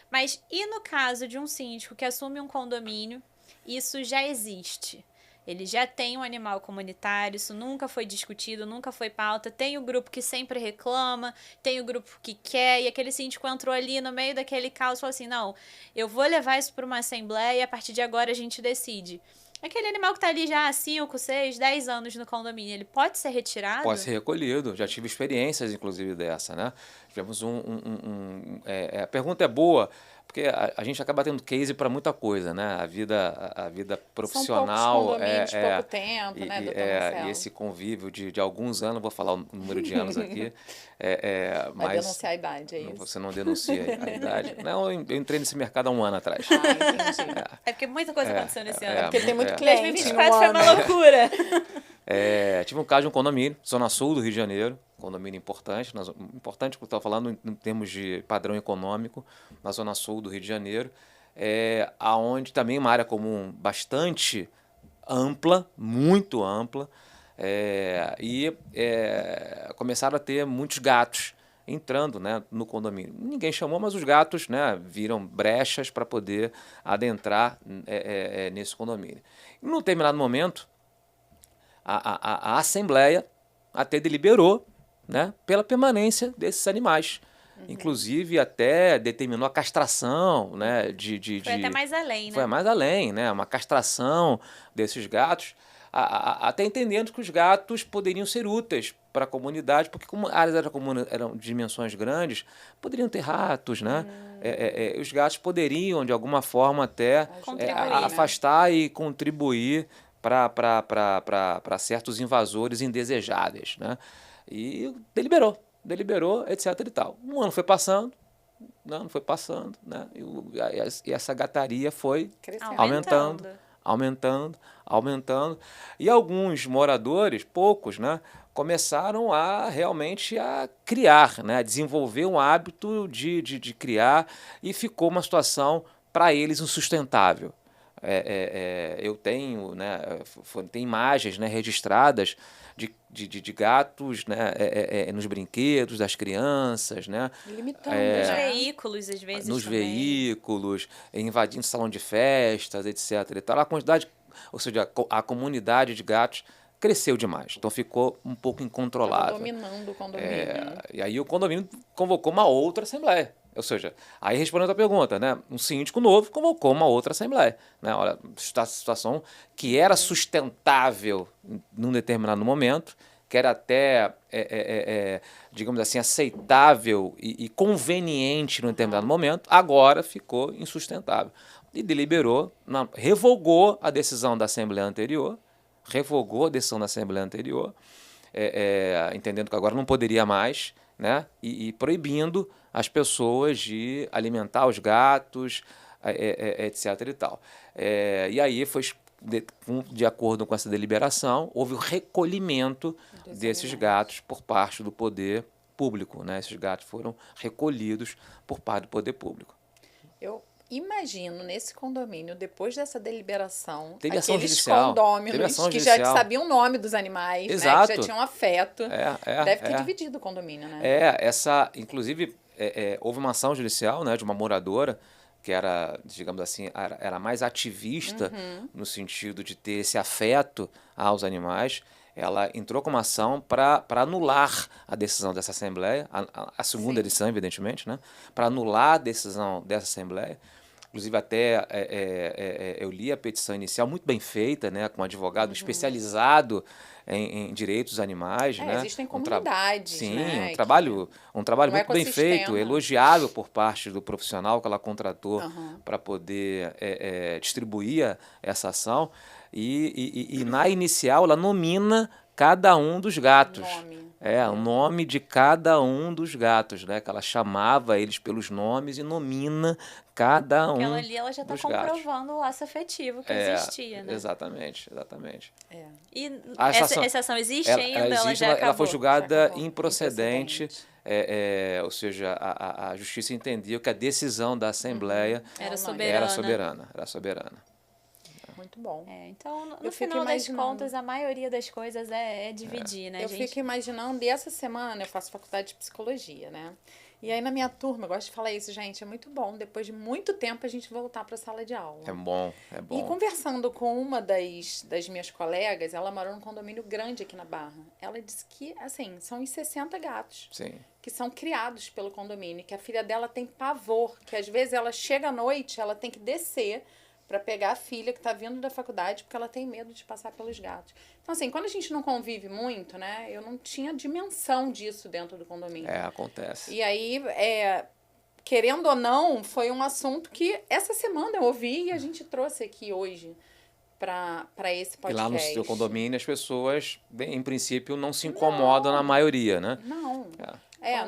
Mas e no caso de um síndico que assume um condomínio, isso já existe? Ele já tem um animal comunitário, isso nunca foi discutido, nunca foi pauta. Tem o grupo que sempre reclama, tem o grupo que quer, e aquele síndico entrou ali no meio daquele caos e falou assim, não, eu vou levar isso para uma assembleia e a partir de agora a gente decide. Aquele animal que está ali já há 5, 6, 10 anos no condomínio, ele pode ser retirado? Pode ser recolhido. Já tive experiências, inclusive, dessa, né? Tivemos a pergunta é boa, porque a gente acaba tendo case para muita coisa, né? A vida profissional... São poucos condomínios, pouco tempo, né, doutor Marcelo? E esse convívio de alguns anos, vou falar o número de anos aqui. Vai denunciar a idade, é isso? Você não denuncia a idade. Não, eu entrei nesse mercado há um ano atrás. Entendi. É porque muita coisa aconteceu nesse ano. Porque tem muito cliente. 2024 foi uma loucura. Tive um caso de um condomínio, Zona Sul do Rio de Janeiro, condomínio importante, importante que eu estava falando em termos de padrão econômico, na Zona Sul do Rio de Janeiro, aonde também uma área comum bastante ampla, muito ampla, começaram a ter muitos gatos entrando, né, no condomínio. Ninguém chamou, mas os gatos, né, viram brechas para poder adentrar nesse condomínio. E num determinado momento, a Assembleia até deliberou, né, pela permanência desses animais. Inclusive, até determinou a castração, né, Foi até mais além, né? Foi mais além, né? Uma castração desses gatos, até entendendo que os gatos poderiam ser úteis para a comunidade, porque como áreas eram de dimensões grandes, poderiam ter ratos, né? Os gatos poderiam, de alguma forma, até afastar e contribuir para certos invasores indesejáveis, né? E deliberou, etc. e tal. Um ano foi passando, não foi passando, né? E essa gataria foi aumentando. E alguns moradores, poucos, né, começaram realmente a criar, né, a desenvolver um hábito de criar, e ficou uma situação para eles, insustentável. Eu tenho, né, tem imagens, né, registradas de gatos, né, nos brinquedos das crianças, né, Limitando, Nos né? veículos, às vezes, nos também. veículos, invadindo salão de festas, etc. E tal. A quantidade, ou seja, a comunidade de gatos cresceu demais, então ficou um pouco Tava incontrolável. dominando o condomínio. né? E aí o condomínio convocou uma outra assembleia. Ou seja, aí respondendo a pergunta, né? Um síndico novo convocou uma outra assembleia. Né? Olha, está a situação que era sustentável num determinado momento, que era até, digamos assim, aceitável e conveniente num determinado momento, agora ficou insustentável. E deliberou, revogou a decisão da Assembleia anterior, entendendo que agora não poderia mais, né? E proibindo as pessoas de alimentar os gatos, etc. e tal. E aí foi de acordo com essa deliberação, houve o recolhimento desses gatos por parte do poder público, né? Esses gatos foram recolhidos por parte do poder público. Eu imagino nesse condomínio, depois dessa deliberação, Teve ação aqueles judicial. condôminos Teve ação que já judicial. sabiam o nome dos animais, né, Exato. que já tinham afeto. Deve ter É. dividido o condomínio, né? Inclusive, houve uma ação judicial, né, de uma moradora que era, digamos assim, era mais ativista no sentido de ter esse afeto aos animais. Ela entrou com uma ação para anular a decisão dessa Assembleia, a segunda edição, evidentemente, né, para anular a decisão dessa Assembleia. Inclusive, até eu li a petição inicial, muito bem feita, né, com um advogado especializado em direitos dos animais. Né? Existem comunidades, Sim, né, um trabalho muito bem ecossistema. feito, elogiável por parte do profissional que ela contratou para poder distribuir essa ação. E na inicial, ela nomina cada um dos gatos. O nome de cada um dos gatos, né? Que ela chamava eles pelos nomes e nomina cada um. Aquela ali, ela já está comprovando o laço afetivo que existia, né? Exatamente. E essa ação existe ainda? Ela foi julgada improcedente. improcedente. Ou seja, a justiça entendeu que a decisão da Assembleia era soberana. Muito bom. Então, no final das contas, a maioria das coisas é dividir, né, Eu gente? fico imaginando, e essa semana eu faço faculdade de psicologia, né? E aí na minha turma, eu gosto de falar isso, gente, é muito bom, depois de muito tempo a gente voltar para a sala de aula. É bom. E conversando com uma das minhas colegas, ela morou num condomínio grande aqui na Barra. Ela disse que, assim, são uns 60 gatos. Sim. Que são criados pelo condomínio, que a filha dela tem pavor, que às vezes ela chega à noite, ela tem que descer para pegar a filha que está vindo da faculdade, porque ela tem medo de passar pelos gatos. Então, assim, quando a gente não convive muito, né, eu não tinha dimensão disso dentro do condomínio. Acontece. E aí, querendo ou não, foi um assunto que essa semana eu ouvi e a gente trouxe aqui hoje para esse podcast. E lá no seu condomínio as pessoas, em princípio, não se incomodam na maioria, né? Não.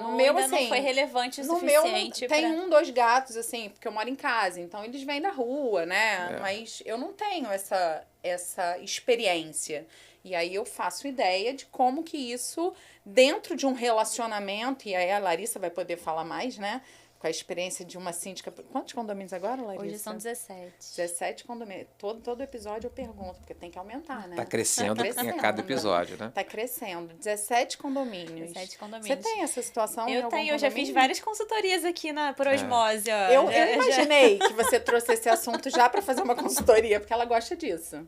No meu, ainda assim, não foi relevante o no suficiente. Meu, tem 2 gatos, assim, porque eu moro em casa, então eles vêm da rua, né? Mas eu não tenho essa experiência. E aí eu faço ideia de como que isso, dentro de um relacionamento, e aí a Larissa vai poder falar mais, né? Com a experiência de uma síndica. Quantos condomínios agora, Larissa? Hoje são 17. 17 condomínios. Todo episódio eu pergunto, porque tem que aumentar, né? Tá crescendo a cada episódio, né? Tá crescendo. 17 condomínios. 17 condomínios. Você tem essa situação? Eu tenho, eu já fiz várias consultorias aqui por osmose. Ó. Eu imaginei que você trouxe esse assunto já para fazer uma consultoria, porque ela gosta disso.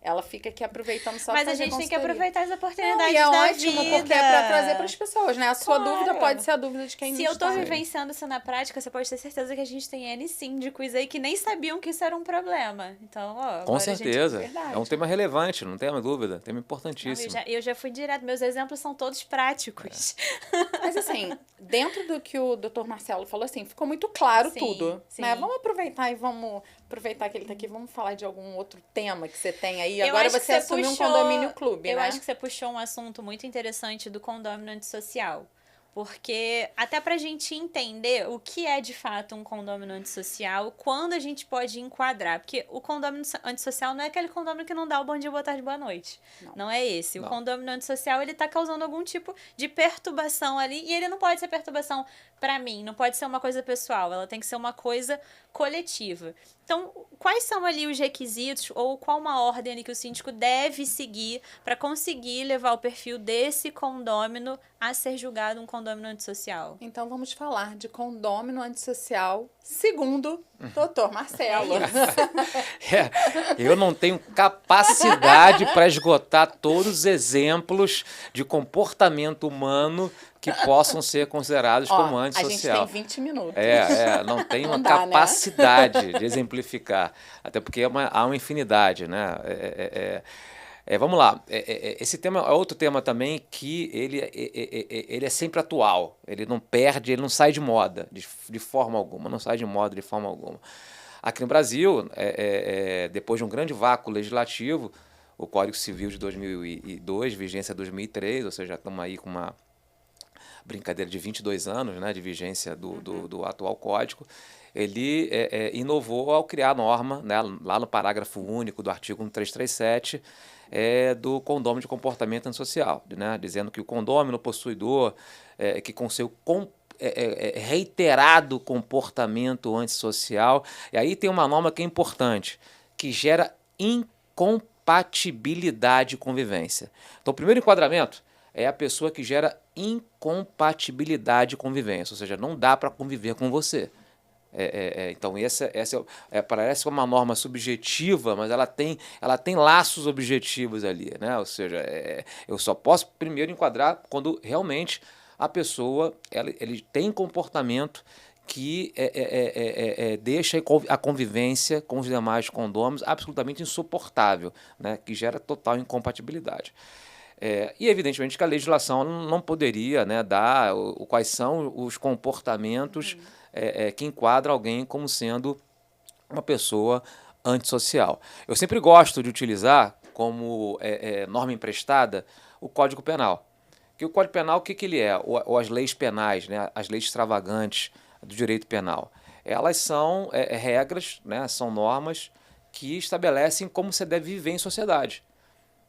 Ela fica aqui aproveitando só Mas pra fazer a gente tem que consultoria. aproveitar as oportunidades E é da ótimo, vida. porque é pra trazer para as pessoas, né? A sua Claro. dúvida pode ser a dúvida de quem Se não eu tô está. vivenciando isso na prática, você pode ter certeza que a gente tem N síndicos aí que nem sabiam que isso era um problema. Então, Com agora certeza. A gente... É um tema relevante, não tem uma dúvida. Tema importantíssimo. Eu já fui direto. Meus exemplos são todos práticos. Mas assim, dentro do que o Dr. Marcelo falou, assim, ficou muito claro tudo. Sim. Né? Vamos aproveitar que ele tá aqui, vamos falar de algum outro tema que você tem aí. Eu Agora acho que você assume um condomínio clube, eu né? acho que você puxou um assunto muito interessante do condomínio antissocial. Porque até pra gente entender o que é de fato um condomínio antissocial, quando a gente pode enquadrar. Porque o condomínio antissocial não é aquele condomínio que não dá o bom dia, boa tarde, boa noite. Não é esse. Não. O condomínio antissocial, ele tá causando algum tipo de perturbação ali. E ele não pode ser perturbação pra mim, não pode ser uma coisa pessoal. Ela tem que ser uma coisa coletiva. Então, quais são ali os requisitos ou qual uma ordem ali que o síndico deve seguir para conseguir levar o perfil desse condômino a ser julgado um condômino antissocial? Então vamos falar de condômino antissocial segundo Dr. Marcelo. Eu não tenho capacidade para esgotar todos os exemplos de comportamento humano que possam ser considerados como antissocial. A gente tem 20 minutos. Não tem uma Não dá, capacidade de exemplificar. Até porque há uma infinidade, né? Vamos lá. Esse tema é outro tema também que ele é sempre atual. Ele não perde, ele não sai de moda de forma alguma. Não sai de moda de forma alguma. Aqui no Brasil, depois de um grande vácuo legislativo, o Código Civil de 2002, vigência 2003, ou seja, estamos aí com uma brincadeira de 22 anos, né, de vigência do atual código, ele inovou ao criar a norma, né, lá no parágrafo único do artigo 1337, do condômino de comportamento antissocial, né, dizendo que o condômino possuidor, que com seu reiterado comportamento antissocial, e aí tem uma norma que é importante, que gera incompatibilidade de convivência. Então, o primeiro enquadramento é a pessoa que gera incompatibilidade de convivência, ou seja, não dá para conviver com você. Então, essa parece uma norma subjetiva, mas ela tem laços objetivos ali, né? Ou seja, eu só posso primeiro enquadrar quando realmente a pessoa ele tem comportamento que deixa a convivência com os demais condôminos absolutamente insuportável, né? Que gera total incompatibilidade. E, evidentemente, que a legislação não poderia, né, dar quais são os comportamentos que enquadram alguém como sendo uma pessoa antissocial. Eu sempre gosto de utilizar como norma emprestada o Código Penal. Que o Código Penal, o que ele é? Ou as leis penais, né, as leis extravagantes do direito penal. Elas são regras, né, são normas que estabelecem como você deve viver em sociedade.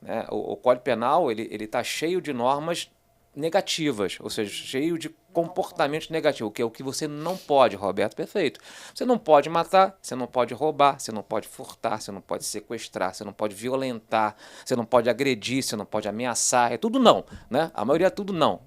Né? O Código Penal ele está cheio de normas negativas, ou seja, cheio de comportamentos negativos, que é o que você não pode, Roberto, perfeito. Você não pode matar, você não pode roubar, você não pode furtar, você não pode sequestrar, você não pode violentar, você não pode agredir, você não pode ameaçar, é tudo não, né? A maioria é tudo não.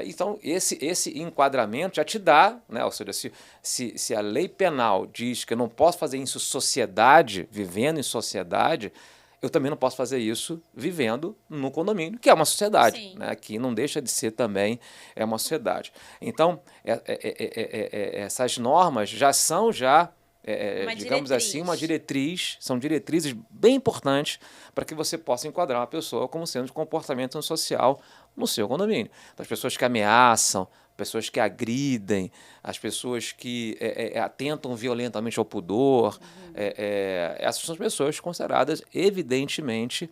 Então, esse enquadramento já te dá, né? Ou seja, se a lei penal diz que eu não posso fazer isso em sociedade, vivendo em sociedade, eu também não posso fazer isso vivendo no condomínio, que é uma sociedade, né? Que não deixa de ser também uma sociedade. Então, essas normas já são digamos assim, uma diretriz, são diretrizes bem importantes para que você possa enquadrar uma pessoa como sendo de comportamento social no seu condomínio. Então, as pessoas que ameaçam, pessoas que agridem, as pessoas que atentam violentamente ao pudor, essas são as pessoas consideradas evidentemente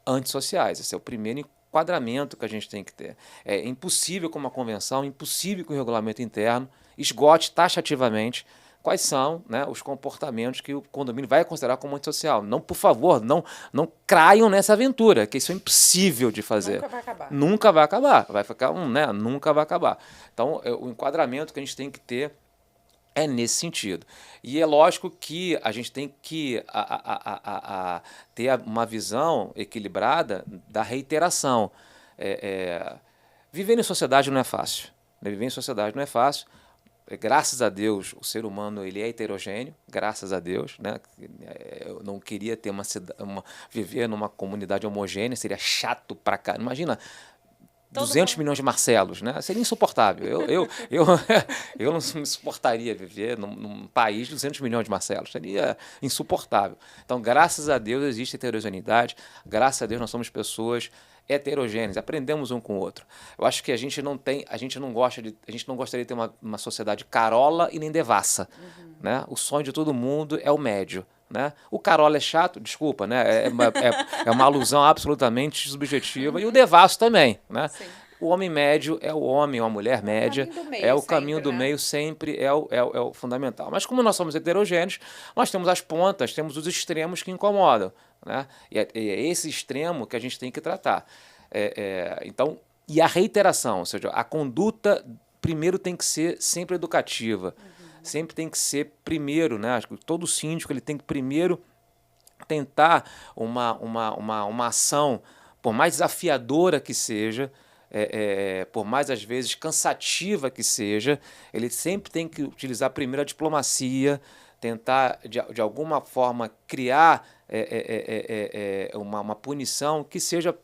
antissociais. Esse é o primeiro enquadramento que a gente tem que ter. É impossível que uma convenção, impossível que o regulamento interno esgote taxativamente quais são, né, os comportamentos que o condomínio vai considerar como antissocial. Não, por favor, não craiam nessa aventura, que isso é impossível de fazer. Nunca vai acabar. Nunca vai acabar. Vai ficar nunca vai acabar. Então, o enquadramento que a gente tem que ter é nesse sentido. E é lógico que a gente tem que ter uma visão equilibrada da reiteração. Viver em sociedade não é fácil. Viver em sociedade não é fácil. Graças a Deus, o ser humano ele é heterogêneo, graças a Deus, né? Eu não queria ter viver numa comunidade homogênea, seria chato pra caramba. Imagina, 200 milhões de Marcelos, né? Seria insuportável. Eu não me suportaria viver num país de 200 milhões de Marcelos, seria insuportável. Então, graças a Deus existe heterogeneidade, graças a Deus nós somos pessoas heterogêneos, aprendemos um com o outro. Eu acho que a gente não gostaria de ter uma sociedade carola e nem devassa, né? O sonho de todo mundo é o médio, né? O carola é chato, desculpa, né? É uma alusão absolutamente subjetiva, e o devasso também, né? Sim. O homem médio é o homem ou a mulher média, o caminho do meio sempre é o fundamental. Mas como nós somos heterogêneos, nós temos as pontas, temos os extremos que incomodam, né? E é esse extremo que a gente tem que tratar. Então, e a reiteração, ou seja, a conduta primeiro tem que ser sempre educativa. Sempre tem que ser primeiro, né? Acho que todo síndico ele tem que primeiro tentar uma ação, por mais desafiadora que seja, por mais, às vezes, cansativa que seja, ele sempre tem que utilizar primeiro a diplomacia, tentar, de alguma forma, criar uma punição que seja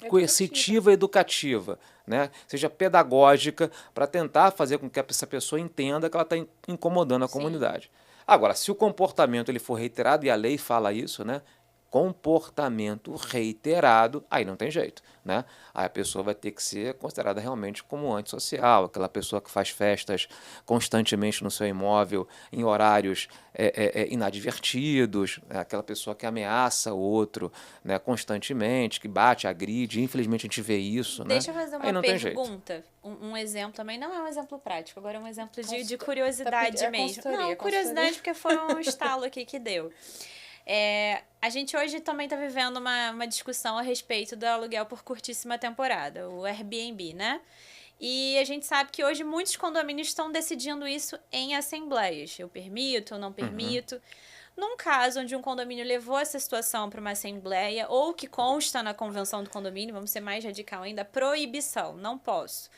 coercitiva e educativa, né? Seja pedagógica, para tentar fazer com que essa pessoa entenda que ela está incomodando a comunidade. Agora, se o comportamento ele for reiterado, e a lei fala isso, né? Comportamento reiterado, aí não tem jeito, né? Aí a pessoa vai ter que ser considerada realmente como antissocial, aquela pessoa que faz festas constantemente no seu imóvel em horários inadvertidos, aquela pessoa que ameaça o outro, né, constantemente, que bate, agride, infelizmente a gente vê isso, né? Deixa eu fazer uma pergunta, um exemplo também, não é um exemplo prático, agora é um exemplo de curiosidade mesmo. Não, curiosidade porque foi um estalo aqui que deu. A gente hoje também está vivendo uma discussão a respeito do aluguel por curtíssima temporada, o Airbnb, né? E a gente sabe que hoje muitos condomínios estão decidindo isso em assembleias. Eu permito, eu não permito. Num caso onde um condomínio levou essa situação para uma assembleia, ou que consta na convenção do condomínio, vamos ser mais radical ainda, proibição, não posso.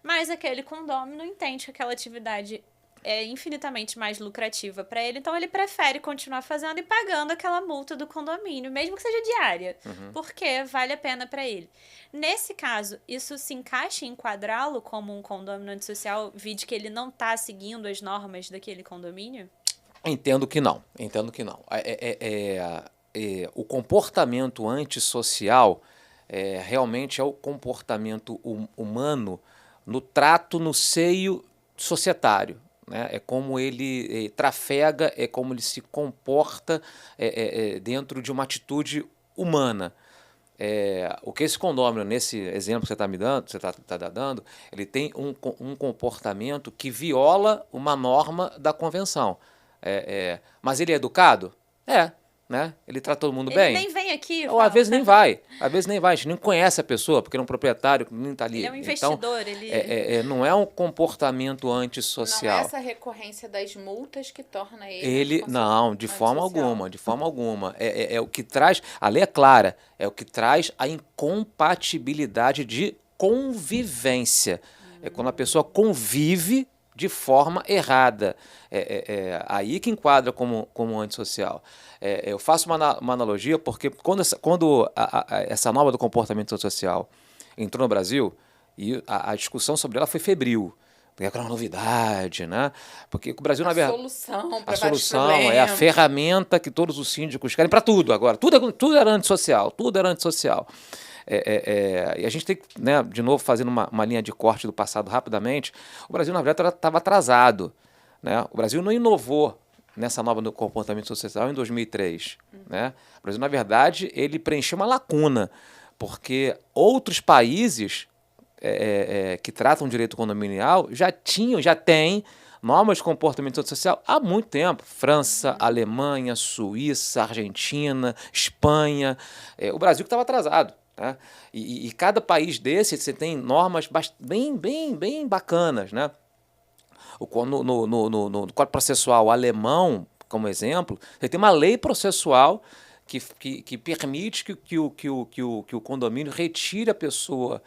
Mas aquele condômino entende que aquela atividade é infinitamente mais lucrativa para ele, então ele prefere continuar fazendo e pagando aquela multa do condomínio, mesmo que seja diária, porque vale a pena para ele. Nesse caso, isso se encaixa em enquadrá-lo como um condômino antissocial, vide que ele não está seguindo as normas daquele condomínio? Entendo que não. O comportamento antissocial realmente é o comportamento humano no trato, no seio societário. Né? É como ele trafega, é como ele se comporta dentro de uma atitude humana. O que esse condômino, nesse exemplo que você está me dando, ele tem um comportamento que viola uma norma da convenção. Mas ele é educado? Né? Ele trata todo mundo bem? Ele nem vem aqui. Ou às vezes nem vai. A gente nem conhece a pessoa, porque é um proproprietário que nem está ali. Ele é um investidor. Então, não é um comportamento antissocial. Não é essa recorrência das multas que torna ele... Não, de forma alguma. É o que traz... A lei é clara. É o que traz a incompatibilidade de convivência. É quando a pessoa convive de forma errada. Aí que enquadra como antissocial. Eu faço uma analogia porque quando essa norma do comportamento social entrou no Brasil, e a discussão sobre ela foi febril, porque é aquela novidade, né? Porque o Brasil, na verdade... A solução é a ferramenta que todos os síndicos querem para tudo agora. Tudo era antissocial, E a gente tem que, né, de novo, fazendo uma linha de corte do passado rapidamente, o Brasil, na verdade, estava atrasado. Né? O Brasil não inovou nessa nova do comportamento social em 2003. Né? O Brasil, na verdade, ele preencheu uma lacuna, porque outros países que tratam direito condominial já têm normas de comportamento social há muito tempo. França, Alemanha, Suíça, Argentina, Espanha. O Brasil que estava atrasado. Né? E cada país desse você tem normas bem bacanas. Né? No Código Processual alemão, como exemplo, você tem uma lei processual que permite que o condomínio retire a pessoa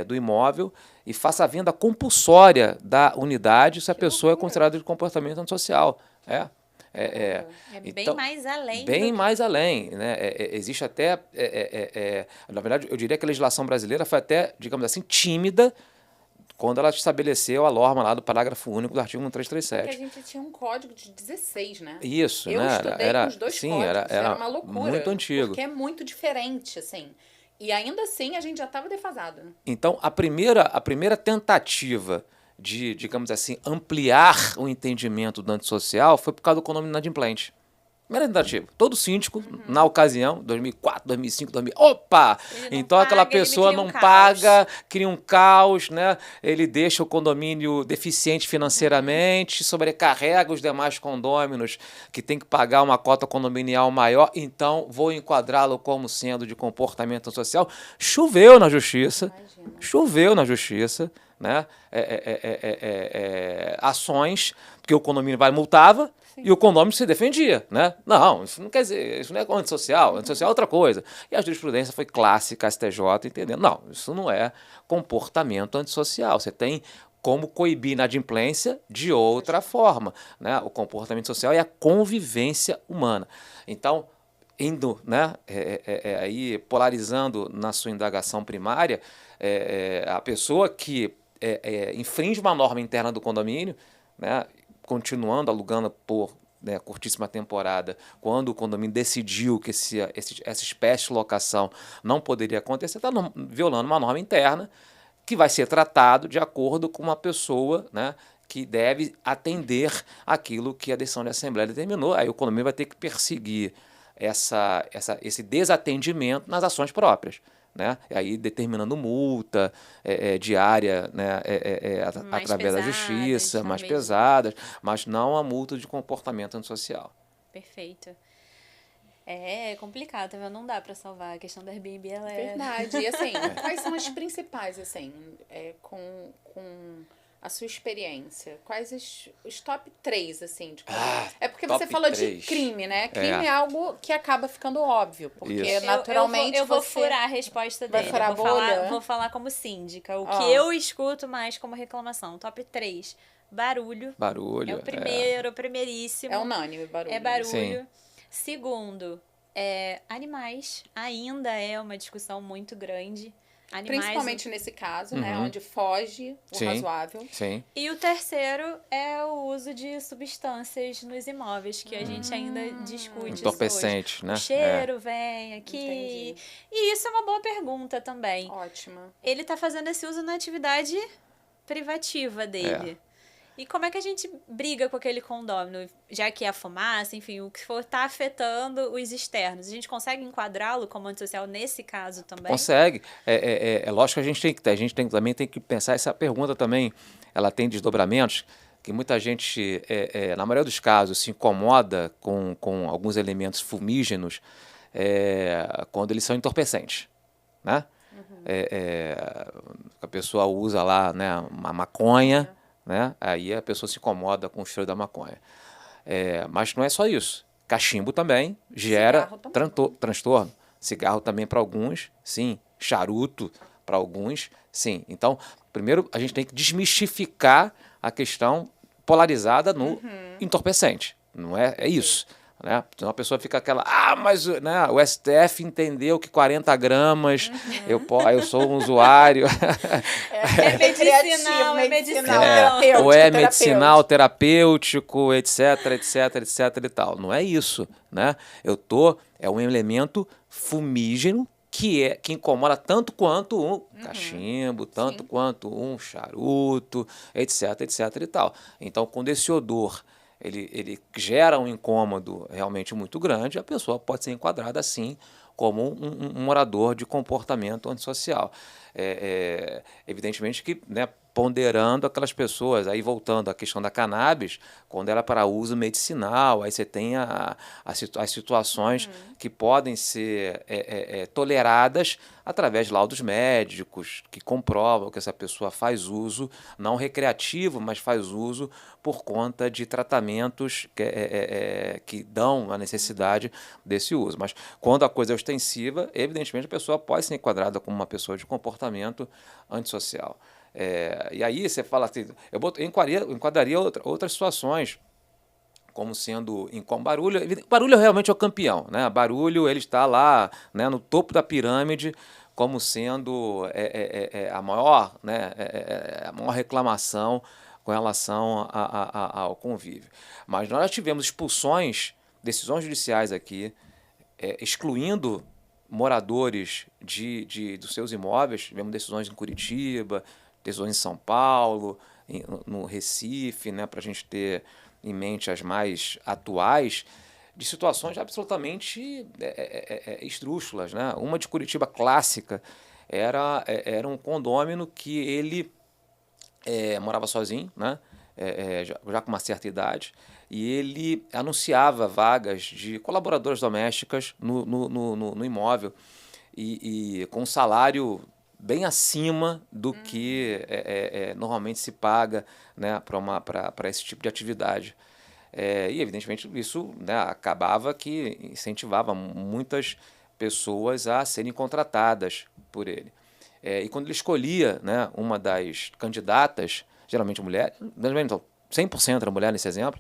do imóvel e faça a venda compulsória da unidade se a pessoa é considerada de comportamento antissocial. Bem mais além. Bem mais além. Né? Existe até... na verdade, eu diria que a legislação brasileira foi até, digamos assim, tímida quando ela estabeleceu a norma lá do parágrafo único do artigo 1337. Porque a gente tinha um código de 16, né? Isso, eu né? Estudei com os dois códigos, era uma loucura. Muito antigo. Porque é muito diferente, assim. E ainda assim a gente já estava defasado. Né? Então, a primeira tentativa de, digamos assim, ampliar o entendimento do antissocial foi por causa do condomínio inadimplente. Primeira tentativa. Todo síndico, na ocasião, 2004, 2005, 2000... Opa! Então aquela pessoa não paga, cria um caos, né? Ele deixa o condomínio deficiente financeiramente, sobrecarrega os demais condôminos que tem que pagar uma cota condominial maior. Então, vou enquadrá-lo como sendo de comportamento social. Choveu na justiça. Imagina. Choveu na justiça, né? Ações, porque o condomínio multava. Sim. E o condomínio se defendia, né? Não, isso não quer dizer, isso não é antissocial, antissocial é outra coisa. E a jurisprudência foi clássica, a STJ, entendendo? Não, isso não é comportamento antissocial. Você tem como coibir inadimplência de outra forma, né? O comportamento social é a convivência humana. Então, indo, né, aí polarizando na sua indagação primária, a pessoa que infringe uma norma interna do condomínio, né, continuando alugando por curtíssima temporada, quando o condomínio decidiu que essa espécie de locação não poderia acontecer, está violando uma norma interna que vai ser tratado de acordo com uma pessoa, né, que deve atender aquilo que a decisão da Assembleia determinou. Aí o condomínio vai ter que perseguir esse desatendimento nas ações próprias, né? E aí determinando multa diária, né? Através da justiça, mais pesadas, mas não a multa de comportamento antissocial. Perfeito. É complicado, tá vendo? Não dá para salvar. A questão da Airbnb, ela é... Verdade. E assim, quais são as principais, assim, com a sua experiência? Quais os top 3, assim? É porque você falou 3. De crime, né? Crime é algo que acaba ficando óbvio, porque isso. Naturalmente eu vou furar a resposta dele. Vai furar a bolha? Vou falar como síndica. O que eu escuto mais como reclamação. Top 3. Barulho. Barulho. É o primeiro, o primeiríssimo. É unânime, barulho. É barulho. Sim. Segundo, animais. Ainda é uma discussão muito grande. Animais, principalmente nesse caso, né? Onde foge o razoável. Sim. E o terceiro é o uso de substâncias nos imóveis, que a gente ainda discute. Entorpecente, né? O cheiro vem aqui. Entendi. E isso é uma boa pergunta também. Ótima. Ele tá fazendo esse uso na atividade privativa dele. E como é que a gente briga com aquele condômino? Já que a fumaça, enfim, o que for tá afetando os externos. A gente consegue enquadrá-lo como antissocial nesse caso também? Consegue. É lógico que a gente também tem que pensar, essa pergunta também, ela tem desdobramentos, que muita gente, na maioria dos casos, se incomoda com alguns elementos fumígenos quando eles são entorpecentes, né? A pessoa usa lá, né, uma maconha, né? Aí a pessoa se incomoda com o cheiro da maconha. Mas não é só isso. Cachimbo também gera transtorno. Cigarro também para alguns, sim. Charuto para alguns, sim. Então, primeiro a gente tem que desmistificar a questão polarizada no entorpecente. Não é isso. Né? Então a pessoa fica aquela, mas né, o STF entendeu que 40 gramas, eu sou um usuário. É medicinal, ou é medicinal, terapêutico, etc, e tal. Não é isso, né? É um elemento fumígeno que incomoda tanto quanto um cachimbo, tanto quanto um charuto, etc e tal. Então, quando esse odor ele gera um incômodo realmente muito grande, a pessoa pode ser enquadrada, assim, como um morador de comportamento antissocial. Evidentemente que, né, ponderando aquelas pessoas, aí voltando à questão da cannabis, quando ela é para uso medicinal, aí você tem as situações que podem ser toleradas através de laudos médicos, que comprovam que essa pessoa faz uso, não recreativo, mas faz uso por conta de tratamentos que dão a necessidade desse uso. Mas quando a coisa é ostensiva, evidentemente a pessoa pode ser enquadrada como uma pessoa de comportamento antissocial. E aí você fala assim, eu enquadraria outras situações, como sendo com barulho. Barulho realmente é o campeão, né? Barulho, ele está lá, né, no topo da pirâmide, como sendo a maior, né, a maior reclamação com relação ao convívio. Mas nós tivemos expulsões, decisões judiciais aqui, excluindo moradores dos seus imóveis. Tivemos decisões em Curitiba, decisões em São Paulo, no Recife, né, para a gente ter em mente as mais atuais, de situações absolutamente esdrúxulas, né? Uma de Curitiba clássica era um condômino que ele morava sozinho, né? Já com uma certa idade, e ele anunciava vagas de colaboradoras domésticas no imóvel e com um salário bem acima do que normalmente se paga, né, para esse tipo de atividade. E, evidentemente, isso, né, acabava que incentivava muitas pessoas a serem contratadas por ele. E quando ele escolhia, né, uma das candidatas, geralmente mulher, então, 100% era mulher nesse exemplo,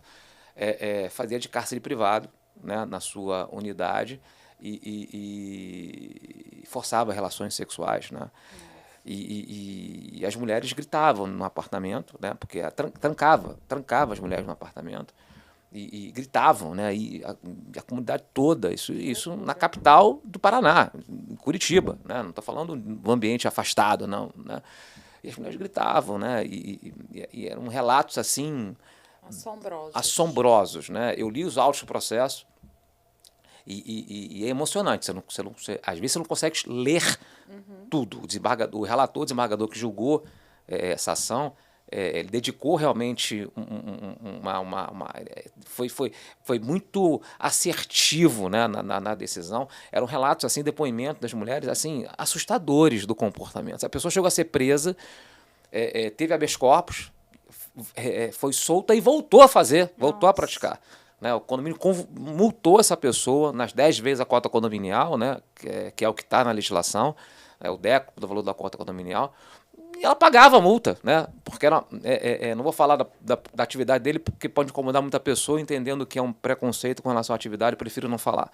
fazia de cárcere privado, né, na sua unidade e forçava relações sexuais, né? E as mulheres gritavam no apartamento, né, porque trancava as mulheres no apartamento e gritavam, né, e a comunidade toda, isso na capital do Paraná, em Curitiba, né, não estou falando de um ambiente afastado, não, né, e as mulheres gritavam, né, e eram relatos assim assombrosos, né. Eu li os autos do processo e é emocionante. Às vezes você não consegue ler tudo. O relator, o desembargador que julgou essa ação, ele dedicou realmente foi muito assertivo, né, na decisão. Eram relatos, assim, depoimentos das mulheres assim, assustadores do comportamento. A pessoa chegou a ser presa, teve habeas corpus, foi solta e voltou a praticar. Né, o condomínio multou essa pessoa nas 10 vezes a cota condominial, né, que é o que está na legislação, o décimo do valor da cota condominial, e ela pagava a multa, né, porque não vou falar da atividade dele, porque pode incomodar muita pessoa entendendo que é um preconceito com relação à atividade, eu prefiro não falar.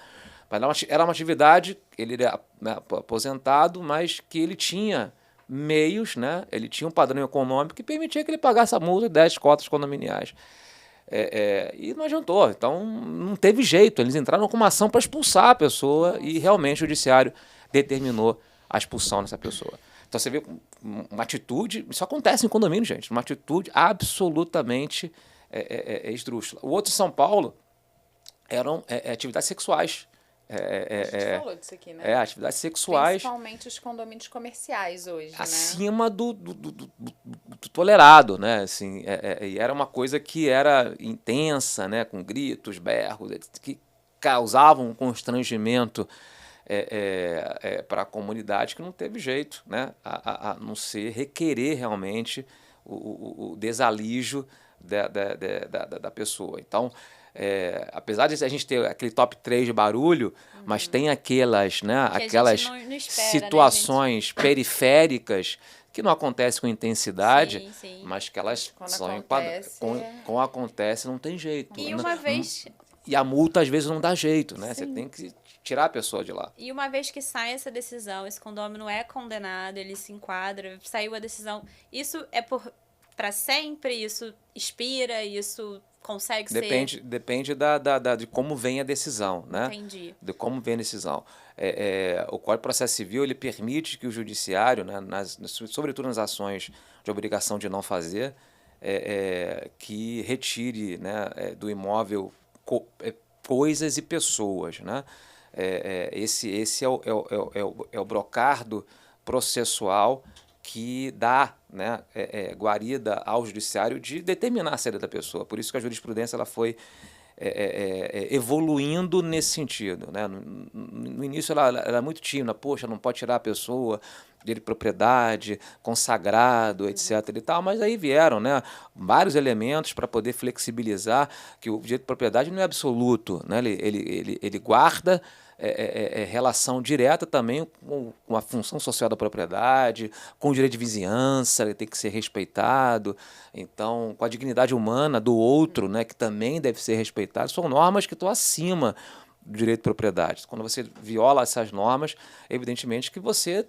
Mas era uma atividade, ele era, né, aposentado, mas que ele tinha meios, né, ele tinha um padrão econômico que permitia que ele pagasse a multa de 10 cotas condominiais. E não adiantou, então não teve jeito, eles entraram com uma ação para expulsar a pessoa e realmente o judiciário determinou a expulsão dessa pessoa. Então você vê uma atitude, isso acontece em condomínio, gente, uma atitude absolutamente esdrúxula. O outro em São Paulo eram atividades sexuais. A gente falou disso aqui, né? Atividades sexuais. Principalmente os condomínios comerciais hoje, acima, né, do tolerado, né? Assim, e era uma coisa que era intensa, né? Com gritos, berros, que causavam um constrangimento para a comunidade que não teve jeito, né? A não ser requerer realmente o desalijo da pessoa. Então, apesar de a gente ter aquele top 3 de barulho, mas tem aquelas, né, aquelas não espera, situações, né, periféricas que não acontecem com intensidade, sim. Mas que elas acontece, não tem jeito. E uma vez... E a multa às vezes não dá jeito, né? Sim. Você tem que tirar a pessoa de lá. E uma vez que sai essa decisão, esse condômino é condenado, ele se enquadra, saiu a decisão, isso é para sempre? Isso expira? Isso consegue ser... Depende de como vem a decisão, né? Entendi. De como vem a decisão. O Código de Processo Civil, ele permite que o judiciário, né, sobretudo nas ações de obrigação de não fazer, que retire, né, do imóvel coisas e pessoas, né? Esse é o brocardo processual que dá, né, guarida ao judiciário de determinar a saída da pessoa. Por isso que a jurisprudência ela foi evoluindo nesse sentido, né? No início ela era muito tímida, poxa, não pode tirar a pessoa de propriedade, consagrado, etc. e tal, mas aí vieram, né, vários elementos para poder flexibilizar que o direito de propriedade não é absoluto, né? Ele guarda relação direta também com a função social da propriedade, com o direito de vizinhança, ele tem que ser respeitado, então, com a dignidade humana do outro, né, que também deve ser respeitado, são normas que estão acima do direito de propriedade. Quando você viola essas normas, evidentemente que você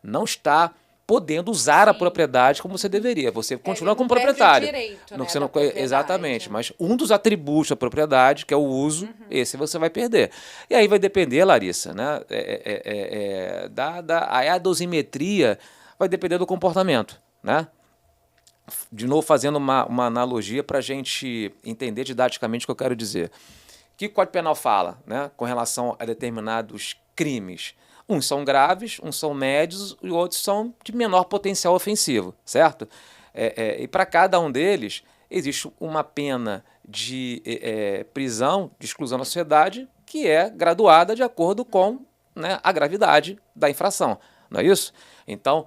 não está podendo usar a propriedade como você deveria. Você continua como proprietário. Direito, não, né, você não, propriedade. Exatamente, mas um dos atributos da propriedade, que é o uso, esse você vai perder. E aí vai depender, Larissa, né, a dosimetria vai depender do comportamento, né? de novo fazendo uma analogia para a gente entender didaticamente o que eu quero dizer. O que o Código Penal fala, né, com relação a determinados crimes? Uns são graves, uns são médios e outros são de menor potencial ofensivo, certo? E para cada um deles existe uma pena de prisão, de exclusão da sociedade, que é graduada de acordo com, né, a gravidade da infração, não é isso? Então,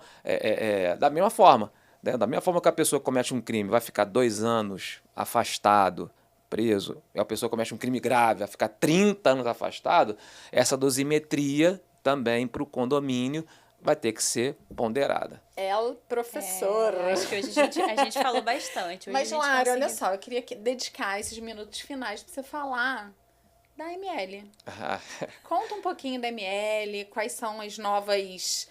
da mesma forma, né, da mesma forma que a pessoa comete um crime, vai ficar 2 anos afastado, preso, e a pessoa comete um crime grave, vai ficar 30 anos afastado, essa dosimetria também para o condomínio vai ter que ser ponderada. Professora. Acho que hoje a gente falou bastante. Hoje Mas, a gente Lara, olha conseguiu... só, eu queria dedicar esses minutos finais para você falar da ML. Conta um pouquinho da ML, quais são as novas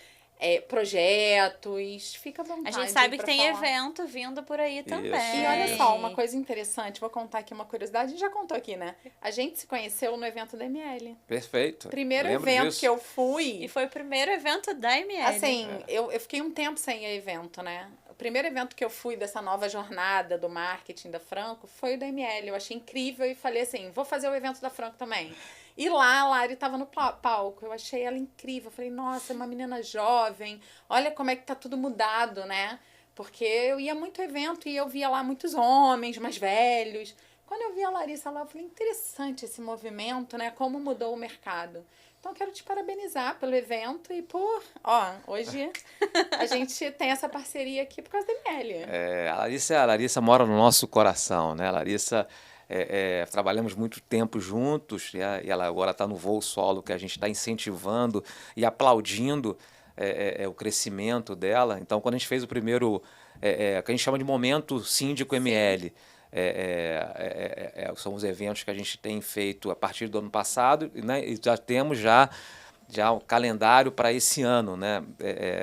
projetos, fica à vontade. A gente sabe que tem falar. evento vindo por aí também. E olha só, uma coisa interessante, vou contar aqui uma curiosidade, a gente já contou aqui, né? A gente se conheceu no evento da ML. Perfeito. Primeiro Lembro evento disso. que eu fui. E foi o primeiro evento da ML. Assim, eu fiquei um tempo sem ir a evento, né? O primeiro evento que eu fui dessa nova jornada do marketing da Franco foi o da ML. Eu achei incrível e falei assim, vou fazer o evento da Franco também. E lá, a Lari estava no palco. Eu achei ela incrível. Eu falei, nossa, é uma menina jovem. Olha como é que tá tudo mudado, né? Porque eu ia muito evento e eu via lá muitos homens mais velhos. Quando eu vi a Larissa lá, eu falei, interessante esse movimento, né? Como mudou o mercado. Então, eu quero te parabenizar pelo evento e por... hoje a gente tem essa parceria aqui por causa da ML. A Larissa mora no nosso coração, né? A Larissa... trabalhamos muito tempo juntos e ela agora está no voo solo, que a gente está incentivando e aplaudindo o crescimento dela. Então, quando a gente fez o primeiro, que a gente chama de Momento Síndico ML, são os eventos que a gente tem feito a partir do ano passado, né, e já temos já um calendário para esse ano, né?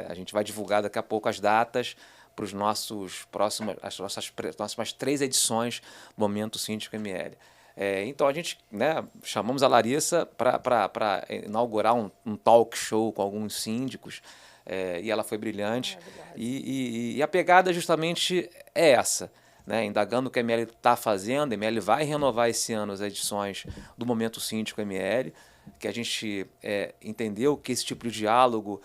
A gente vai divulgar daqui a pouco as datas para as nossas próximas 3 edições do Momento Síndico ML. Então, a gente, né, chamamos a Larissa para inaugurar um talk show com alguns síndicos, e ela foi brilhante. E a pegada justamente é essa, né, indagando o que a ML está fazendo. A ML vai renovar esse ano as edições do Momento Síndico ML, que a gente entendeu que esse tipo de diálogo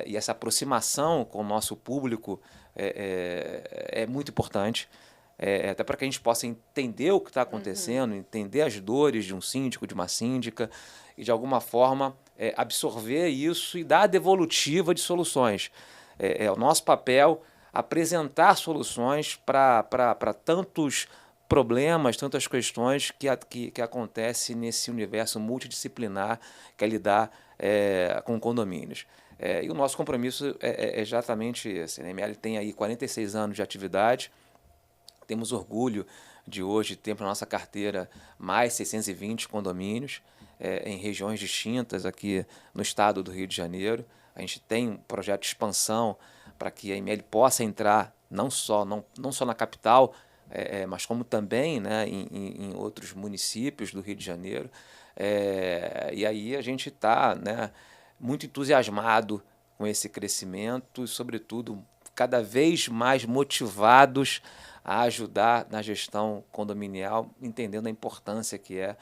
e essa aproximação com o nosso público é muito importante, até para que a gente possa entender o que está acontecendo, entender as dores de um síndico, de uma síndica, e de alguma forma absorver isso e dar a devolutiva de soluções. É o nosso papel apresentar soluções para tantos problemas, tantas questões que acontecem nesse universo multidisciplinar que é lidar com condomínios. E o nosso compromisso é exatamente esse. A ML tem aí 46 anos de atividade, temos orgulho de hoje ter na nossa carteira mais 620 condomínios em regiões distintas aqui no estado do Rio de Janeiro. A gente tem um projeto de expansão para que a ML possa entrar não só na capital, mas como também, né, em outros municípios do Rio de Janeiro. E aí a gente está, né, muito entusiasmado com esse crescimento e, sobretudo, cada vez mais motivados a ajudar na gestão condominial, entendendo a importância que é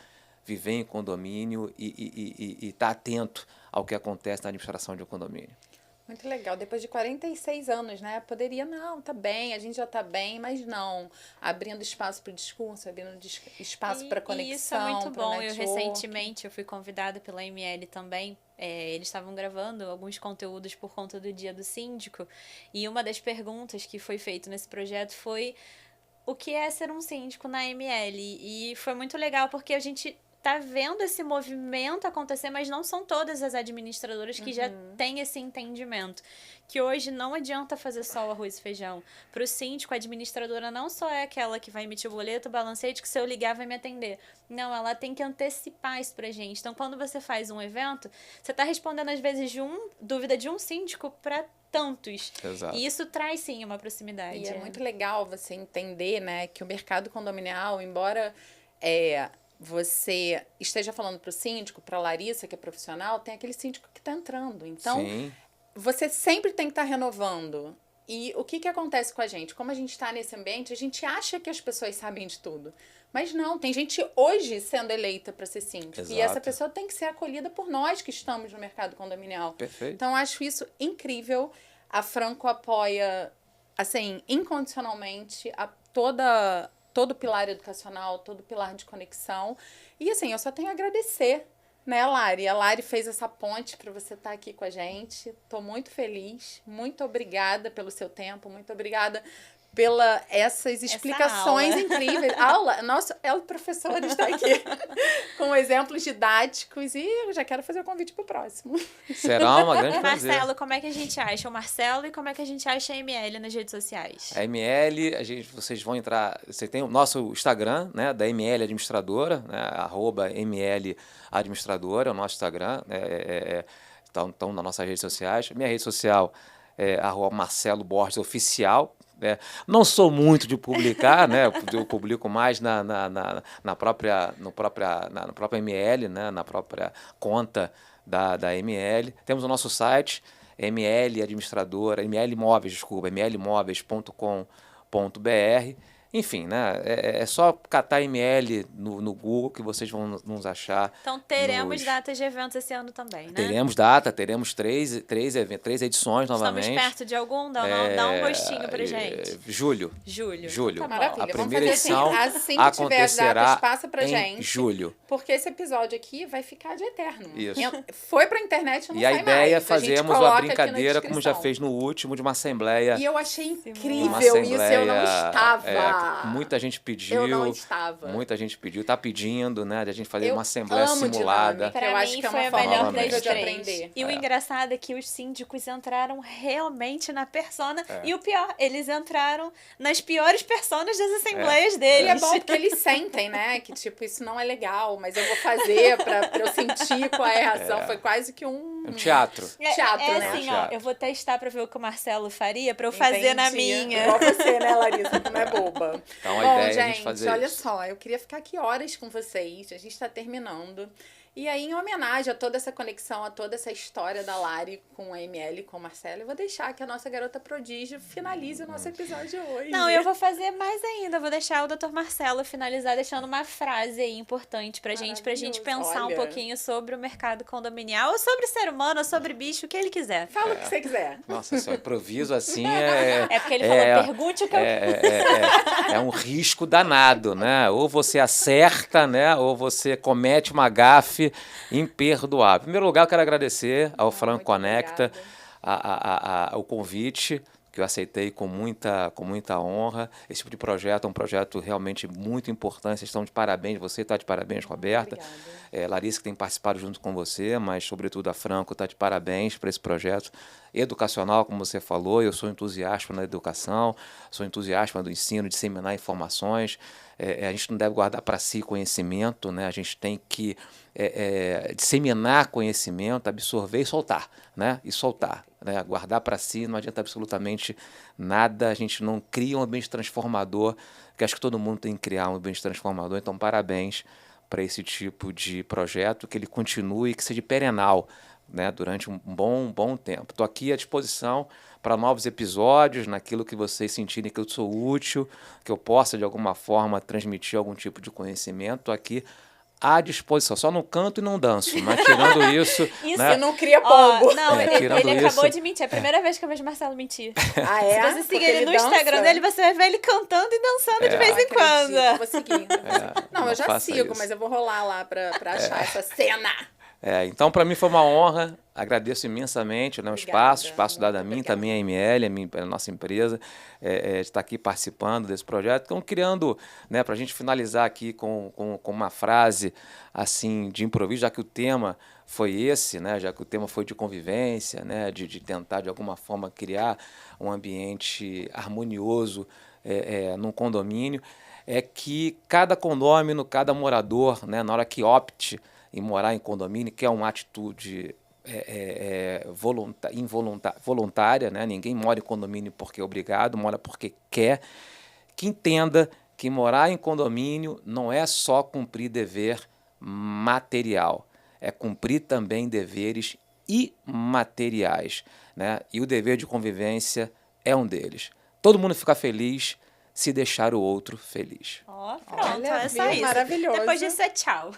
viver em condomínio e estar atento ao que acontece na administração de um condomínio. Muito legal. Depois de 46 anos, né? Poderia, não, tá bem, a gente já tá bem, mas não. Abrindo espaço para o discurso, abrindo espaço para conexão. Isso é muito bom. Network. Recentemente, eu fui convidada pela ML também. Eles estavam gravando alguns conteúdos por conta do Dia do Síndico. E uma das perguntas que foi feita nesse projeto foi o que é ser um síndico na ML. E foi muito legal porque a gente tá vendo esse movimento acontecer, mas não são todas as administradoras que já têm esse entendimento. Que hoje não adianta fazer só o arroz e feijão. Para o síndico, a administradora não só é aquela que vai emitir o boleto, o balancete, que se eu ligar vai me atender. Não, ela tem que antecipar isso pra gente. Então, quando você faz um evento, você tá respondendo, às vezes, dúvida de um síndico para tantos. Exato. E isso traz, sim, uma proximidade. E é muito legal você entender, né, que o mercado condominial, embora você esteja falando para o síndico, para a Larissa, que é profissional, tem aquele síndico que está entrando. Então, Sim. Você sempre tem que estar renovando. E o que acontece com a gente? Como a gente está nesse ambiente, a gente acha que as pessoas sabem de tudo. Mas não, tem gente hoje sendo eleita para ser síndico. Exato. E essa pessoa tem que ser acolhida por nós que estamos no mercado condominial. Perfeito. Então, eu acho isso incrível. A Franco apoia, assim, incondicionalmente todo o pilar educacional, todo o pilar de conexão. E, assim, eu só tenho a agradecer, né, Lari? A Lari fez essa ponte para você estar aqui com a gente. Estou muito feliz. Muito obrigada pelo seu tempo. Muito obrigada pela essas explicações incríveis. Aula, nossa, o professor está aqui com exemplos didáticos e eu já quero fazer o convite para o próximo. Será uma grande prazer. Marcelo, como é que a gente acha o Marcelo e como é que a gente acha a ML nas redes sociais? A ML, vocês vão entrar... Você tem o nosso Instagram, né, da ML Administradora, né, @ML Administradora, é o nosso Instagram, estão nas nossas redes sociais. Minha rede social é @Marcelo Borges Oficial. Não sou muito de publicar, né? Eu publico mais na própria ML, né? Na própria conta da ML. Temos o nosso site, mlmóveis.com.br. Enfim, né? É só catar ML no Google que vocês vão nos achar. Então teremos datas de eventos esse ano também, né? Teremos três edições novamente. Estamos perto de algum? Dá um gostinho pra gente. Julho. Tá, maravilha. A primeira Vamos fazer edição assim que tiver as acontecerá datas, passa pra em gente. julho. Porque esse episódio aqui vai ficar de eterno. Isso. Foi pra internet, não E a sai ideia é mais. fazermos coloca uma aqui na brincadeira, como já descrição. fez no último, de uma assembleia. E eu achei Uma incrível assembleia, isso, eu não estava. Muita gente pediu. Eu não estava. Muita gente pediu, tá pedindo, né? De a gente fazer Eu uma assembleia amo simulada. dinâmica. Pra Eu mim acho que é foi uma a forma melhor incrível das de três. aprender. E o engraçado é que os síndicos entraram realmente na persona. E o pior, eles entraram nas piores personas das assembleias E deles. é bom porque eles sentem, né? Que, tipo, isso não é legal, mas eu vou fazer pra eu sentir qual é a reação. Foi quase que um teatro. teatro, é né? assim, Teatro. eu vou testar pra ver o que o Marcelo faria pra eu fazer na Entendi. minha. Igual você, né, Larissa? Tu não é boba. Então, a Bom, ideia é a gente, gente fazer olha isso. só, eu queria ficar aqui horas com vocês. A gente tá terminando. E aí, em homenagem a toda essa conexão, a toda essa história da Lari com a ML e com o Marcelo, eu vou deixar que a nossa garota prodígio finalize o nosso episódio hoje. Não, eu vou fazer mais ainda. Eu vou deixar o Dr. Marcelo finalizar deixando uma frase aí importante pra gente Maravilhoso. pensar Olha. um pouquinho sobre o mercado condominial, ou sobre ser humano, ou sobre bicho, o que ele quiser. Fala o que você quiser. Nossa, só improviso assim É porque ele falou, pergunte o que eu... é um risco danado, né? Ou você acerta, né? Ou você comete uma gafe imperdoável. Em primeiro lugar, eu quero agradecer ao Franco muito Conecta obrigada. o convite, que eu aceitei com muita honra. Esse tipo de projeto é um projeto realmente muito importante. Vocês estão de parabéns, você está de parabéns, Roberta. Larissa, que tem participado junto com você, mas, sobretudo, a Franco está de parabéns para esse projeto educacional, como você falou. Eu sou entusiasta na educação, sou entusiasta do ensino, disseminar informações. A gente não deve guardar para si conhecimento, né? A gente tem que disseminar conhecimento, absorver e soltar, né? Né? Guardar para si não adianta absolutamente nada. A gente não cria um ambiente transformador, que acho que todo mundo tem que criar um ambiente transformador. Então, parabéns para esse tipo de projeto, que ele continue, que seja perenal, né, durante um bom tempo. Estou aqui à disposição para novos episódios, naquilo que vocês sentirem que eu sou útil, que eu possa, de alguma forma, transmitir algum tipo de conhecimento. Estou aqui à disposição. Só não canto e não danço, mas tirando isso... Isso, né, não cria pombo. Não, ele tirando acabou isso- de mentir. É a primeira vez que eu vejo o Marcelo mentir. Ah, é? Se você Porque seguir ele no dança? Instagram dele, você vai ver ele cantando e dançando de vez em Acredito, quando. vou seguir. Não, eu já faça sigo, isso. mas eu vou rolar lá pra achar essa cena. Então, para mim foi uma honra, agradeço imensamente, né, o Obrigada, espaço dado a muito mim, obrigada. também a ML, a nossa empresa, está aqui participando desse projeto. Então, criando, né, para a gente finalizar aqui com uma frase assim de improviso, já que o tema foi esse, né, já que o tema foi de convivência, né, de tentar de alguma forma criar um ambiente harmonioso num condomínio, é que cada condômino, cada morador, né, na hora que opte em morar em condomínio, que é uma atitude voluntária, né? Ninguém mora em condomínio porque é obrigado, mora porque quer, que entenda que morar em condomínio não é só cumprir dever material, é cumprir também deveres imateriais, né? E o dever de convivência é um deles. Todo mundo fica feliz se deixar o outro feliz. Ó, pronto, Olha, é só viu? isso. Maravilhoso. Depois disso é tchau.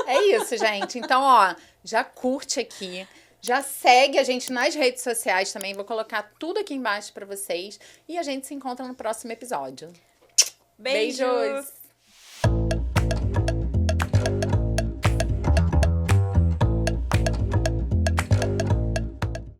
É isso, gente. Então, ó, já curte aqui. Já segue a gente nas redes sociais também. Vou colocar tudo aqui embaixo pra vocês. E a gente se encontra no próximo episódio. Beijos.